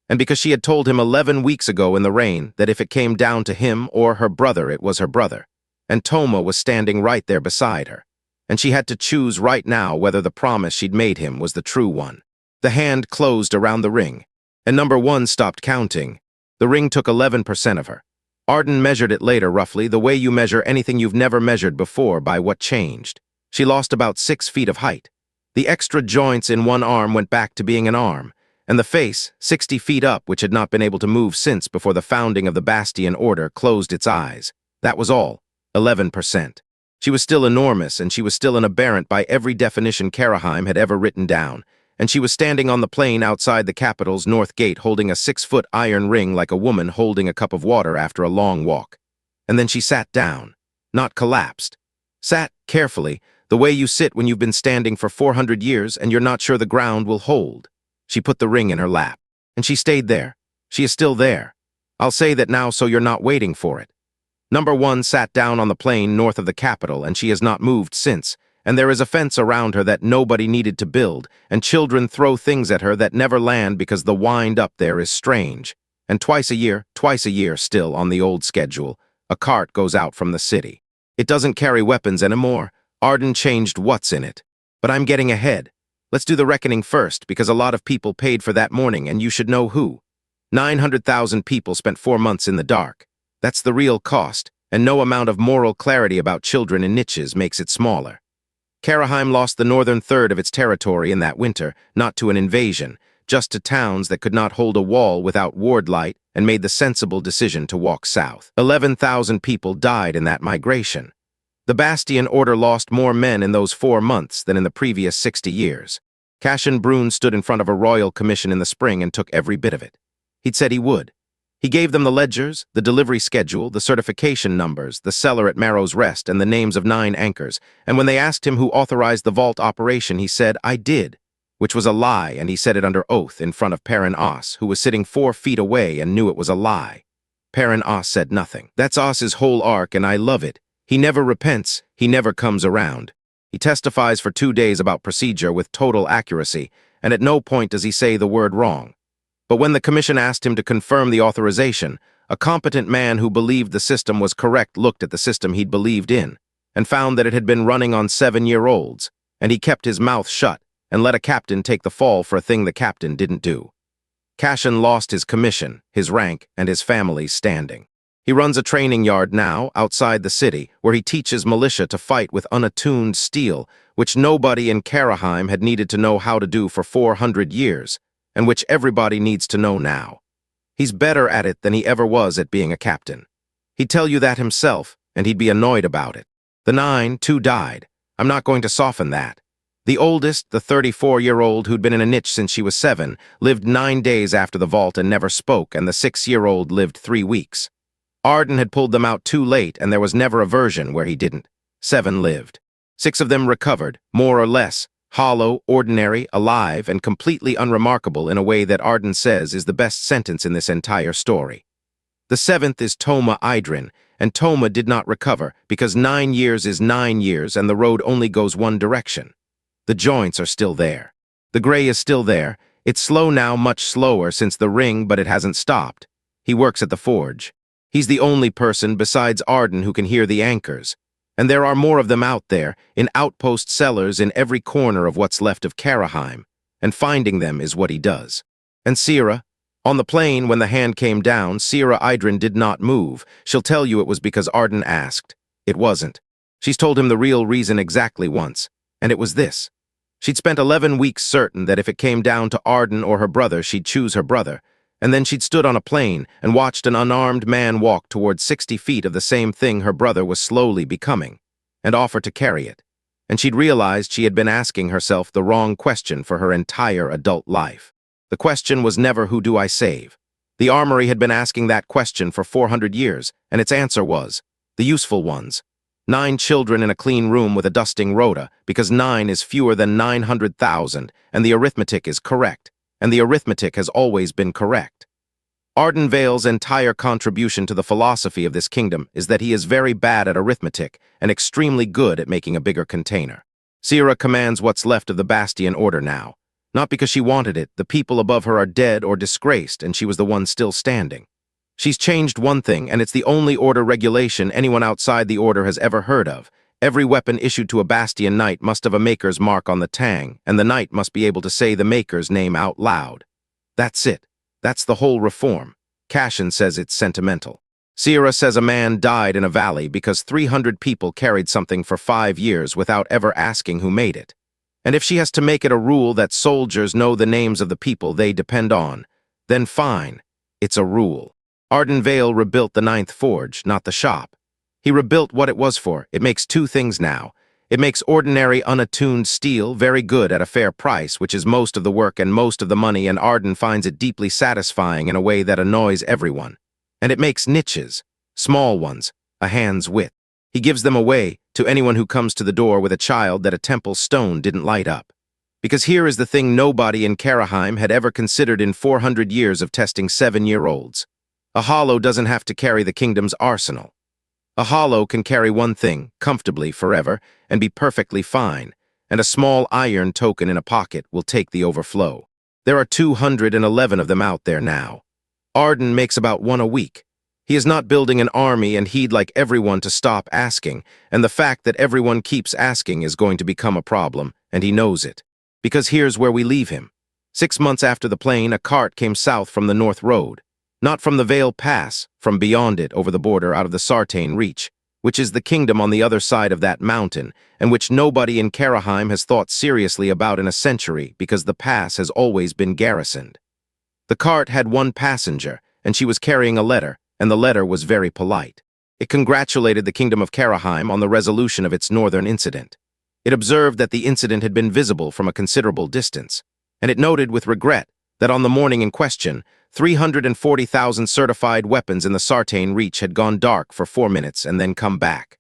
and because she had told him 11 weeks ago in the rain that if it came down to him or her brother, it was her brother. And Toma was standing right there beside her, and she had to choose right now whether the promise she'd made him was the true one. The hand closed around the ring, and number 1 stopped counting. The ring took 11% of her. Ardan measured it later roughly, the way you measure anything you've never measured before by what changed. She lost about 6 feet of height. The extra joints in one arm went back to being an arm, and the face, 60 feet up, which had not been able to move since before the founding of the Bastion Order, closed its eyes. That was all. 11%. She was still enormous, and she was still an aberrant by every definition Karraheim had ever written down, and she was standing on the plain outside the capital's north gate holding a 6-foot iron ring like a woman holding a cup of water after a long walk. And then she sat down, not collapsed. Sat carefully, the way you sit when you've been standing for 400 years and you're not sure the ground will hold. She put the ring in her lap, and she stayed there. She is still there. I'll say that now so you're not waiting for it. Number 1 sat down on the plain north of the capital, and she has not moved since, and there is a fence around her that nobody needed to build, and children throw things at her that never land because the wind up there is strange. And twice a year still on the old schedule, a cart goes out from the city. It doesn't carry weapons anymore. Ardan changed what's in it. But I'm getting ahead. Let's do the reckoning first, because a lot of people paid for that morning, and you should know who. 900,000 people spent 4 months in the dark. That's the real cost, and no amount of moral clarity about children in niches makes it smaller. Karraheim lost the northern third of its territory in that winter, not to an invasion, just to towns that could not hold a wall without ward light, and made the sensible decision to walk south. 11,000 people died in that migration. The Bastion Order lost more men in those 4 months than in the previous 60 years. Cashin Brune stood in front of a royal commission in the spring and took every bit of it. He'd said he would. He gave them the ledgers, the delivery schedule, the certification numbers, the cellar at Marrow's Rest, and the names of 9 anchors, and when they asked him who authorized the vault operation, he said, I did, which was a lie, and he said it under oath in front of Perrin Os, who was sitting 4 feet away and knew it was a lie. Perrin Os said nothing. That's Os's whole arc, and I love it. He never repents, he never comes around. He testifies for 2 days about procedure with total accuracy, and at no point does he say the word wrong. But when the commission asked him to confirm the authorization, A competent man who believed the system was correct looked at the system he'd believed in, and found that it had been running on 7-year-olds, and he kept his mouth shut and let a captain take the fall for a thing the captain didn't do. Cashin lost his commission, his rank, and his family's standing. He runs a training yard now, outside the city, where he teaches militia to fight with unattuned steel, which nobody in Karraheim had needed to know how to do for 400 years, and which everybody needs to know now. He's better at it than he ever was at being a captain. He'd tell you that himself, and he'd be annoyed about it. The 9, 2 died. I'm not going to soften that. The oldest, the 34-year-old who'd been in a niche since she was 7, lived 9 days after the vault and never spoke, and the 6-year-old lived 3 weeks. Ardan had pulled them out too late, and there was never a version where he didn't. 7 lived. 6 of them recovered, more or less, hollow, ordinary, alive, and completely unremarkable in a way that Ardan says is the best sentence in this entire story. The 7th is Toma Idrin, and Toma did not recover because 9 years is 9 years and the road only goes one direction. The joints are still there. The gray is still there. It's slow now, much slower since the ring, but it hasn't stopped. He works at the forge. He's the only person besides Ardan who can hear the anchors. And there are more of them out there, in outpost cellars in every corner of what's left of Karraheim, and finding them is what he does. And Sira? On the plane, when the hand came down, Sira Idrin did not move. She'll tell you it was because Ardan asked. It wasn't. She's told him the real reason exactly once, and it was this. She'd spent 11 weeks certain that if it came down to Ardan or her brother, she'd choose her brother, and then she'd stood on a plane and watched an unarmed man walk toward 60 feet of the same thing her brother was slowly becoming, and offer to carry it. And she'd realized she had been asking herself the wrong question for her entire adult life. The question was never, who do I save? The armory had been asking that question for 400 years, and its answer was, the useful ones. 9 children in a clean room with a dusting rota, because 9 is fewer than 900,000, and the arithmetic is correct, and the arithmetic has always been correct. Ardan Vale's entire contribution to the philosophy of this kingdom is that he is very bad at arithmetic and extremely good at making a bigger container. Sira commands what's left of the Bastion order now. Not because she wanted it, the people above her are dead or disgraced, and she was the one still standing. She's changed one thing, and it's the only order regulation anyone outside the order has ever heard of. Every weapon issued to a Bastion knight must have a maker's mark on the tang, and the knight must be able to say the maker's name out loud. That's it. That's the whole reform. Cashin says it's sentimental. Sira says a man died in a valley because 300 people carried something for 5 years without ever asking who made it. And if she has to make it a rule that soldiers know the names of the people they depend on, then fine, it's a rule. Ardan Vale rebuilt the 9th forge, not the shop. He rebuilt what it was for. It makes 2 things now. It makes ordinary, unattuned steel very good at a fair price, which is most of the work and most of the money, and Ardan finds it deeply satisfying in a way that annoys everyone. And it makes niches, small ones, a hand's width. He gives them away to anyone who comes to the door with a child that a temple stone didn't light up. Because here is the thing nobody in Karraheim had ever considered in 400 years of testing 7-year-olds. A hollow doesn't have to carry the kingdom's arsenal. A hollow can carry one thing, comfortably, forever, and be perfectly fine, and a small iron token in a pocket will take the overflow. There are 211 of them out there now. Ardan makes about 1 a week. He is not building an army, and he'd like everyone to stop asking, and the fact that everyone keeps asking is going to become a problem, and he knows it. Because here's where we leave him. 6 months after the plane, a cart came south from the North Road. Not from the Vail Pass, from beyond it over the border out of the Sartain Reach, which is the kingdom on the other side of that mountain, and which nobody in Karraheim has thought seriously about in a century because the pass has always been garrisoned. The cart had 1 passenger, and she was carrying a letter, and the letter was very polite. It congratulated the kingdom of Karraheim on the resolution of its northern incident. It observed that the incident had been visible from a considerable distance, and it noted with regret that on the morning in question, 340,000 certified weapons in the Sartain Reach had gone dark for 4 minutes and then come back.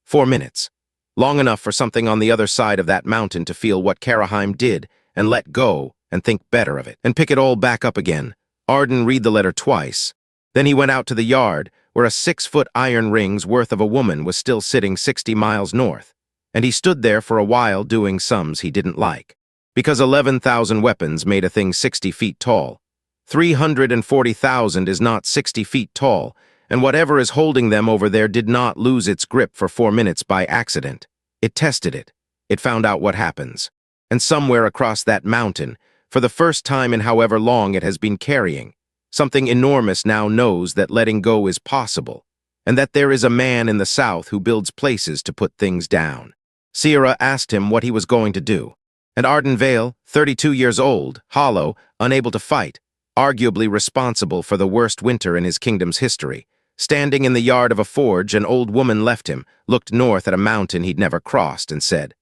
4 minutes. Long enough for something on the other side of that mountain to feel what Karraheim did and let go and think better of it and pick it all back up again. Ardan read the letter twice. Then he went out to the yard where a 6-foot iron ring's worth of a woman was still sitting 60 miles north, and he stood there for a while doing sums he didn't like. Because 11,000 weapons made a thing 60 feet tall. 340,000 is not 60 feet tall, and whatever is holding them over there did not lose its grip for 4 minutes by accident. It tested it. It found out what happens. And somewhere across that mountain, for the first time in however long it has been carrying, something enormous now knows that letting go is possible, and that there is a man in the south who builds places to put things down. Sierra asked him what he was going to do, and Ardan Vale, 32 years old, hollow, unable to fight, arguably responsible for the worst winter in his kingdom's history, standing in the yard of a forge, an old woman left him, looked north at a mountain he'd never crossed, and said,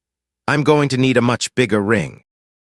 "I'm going to need a much bigger ring."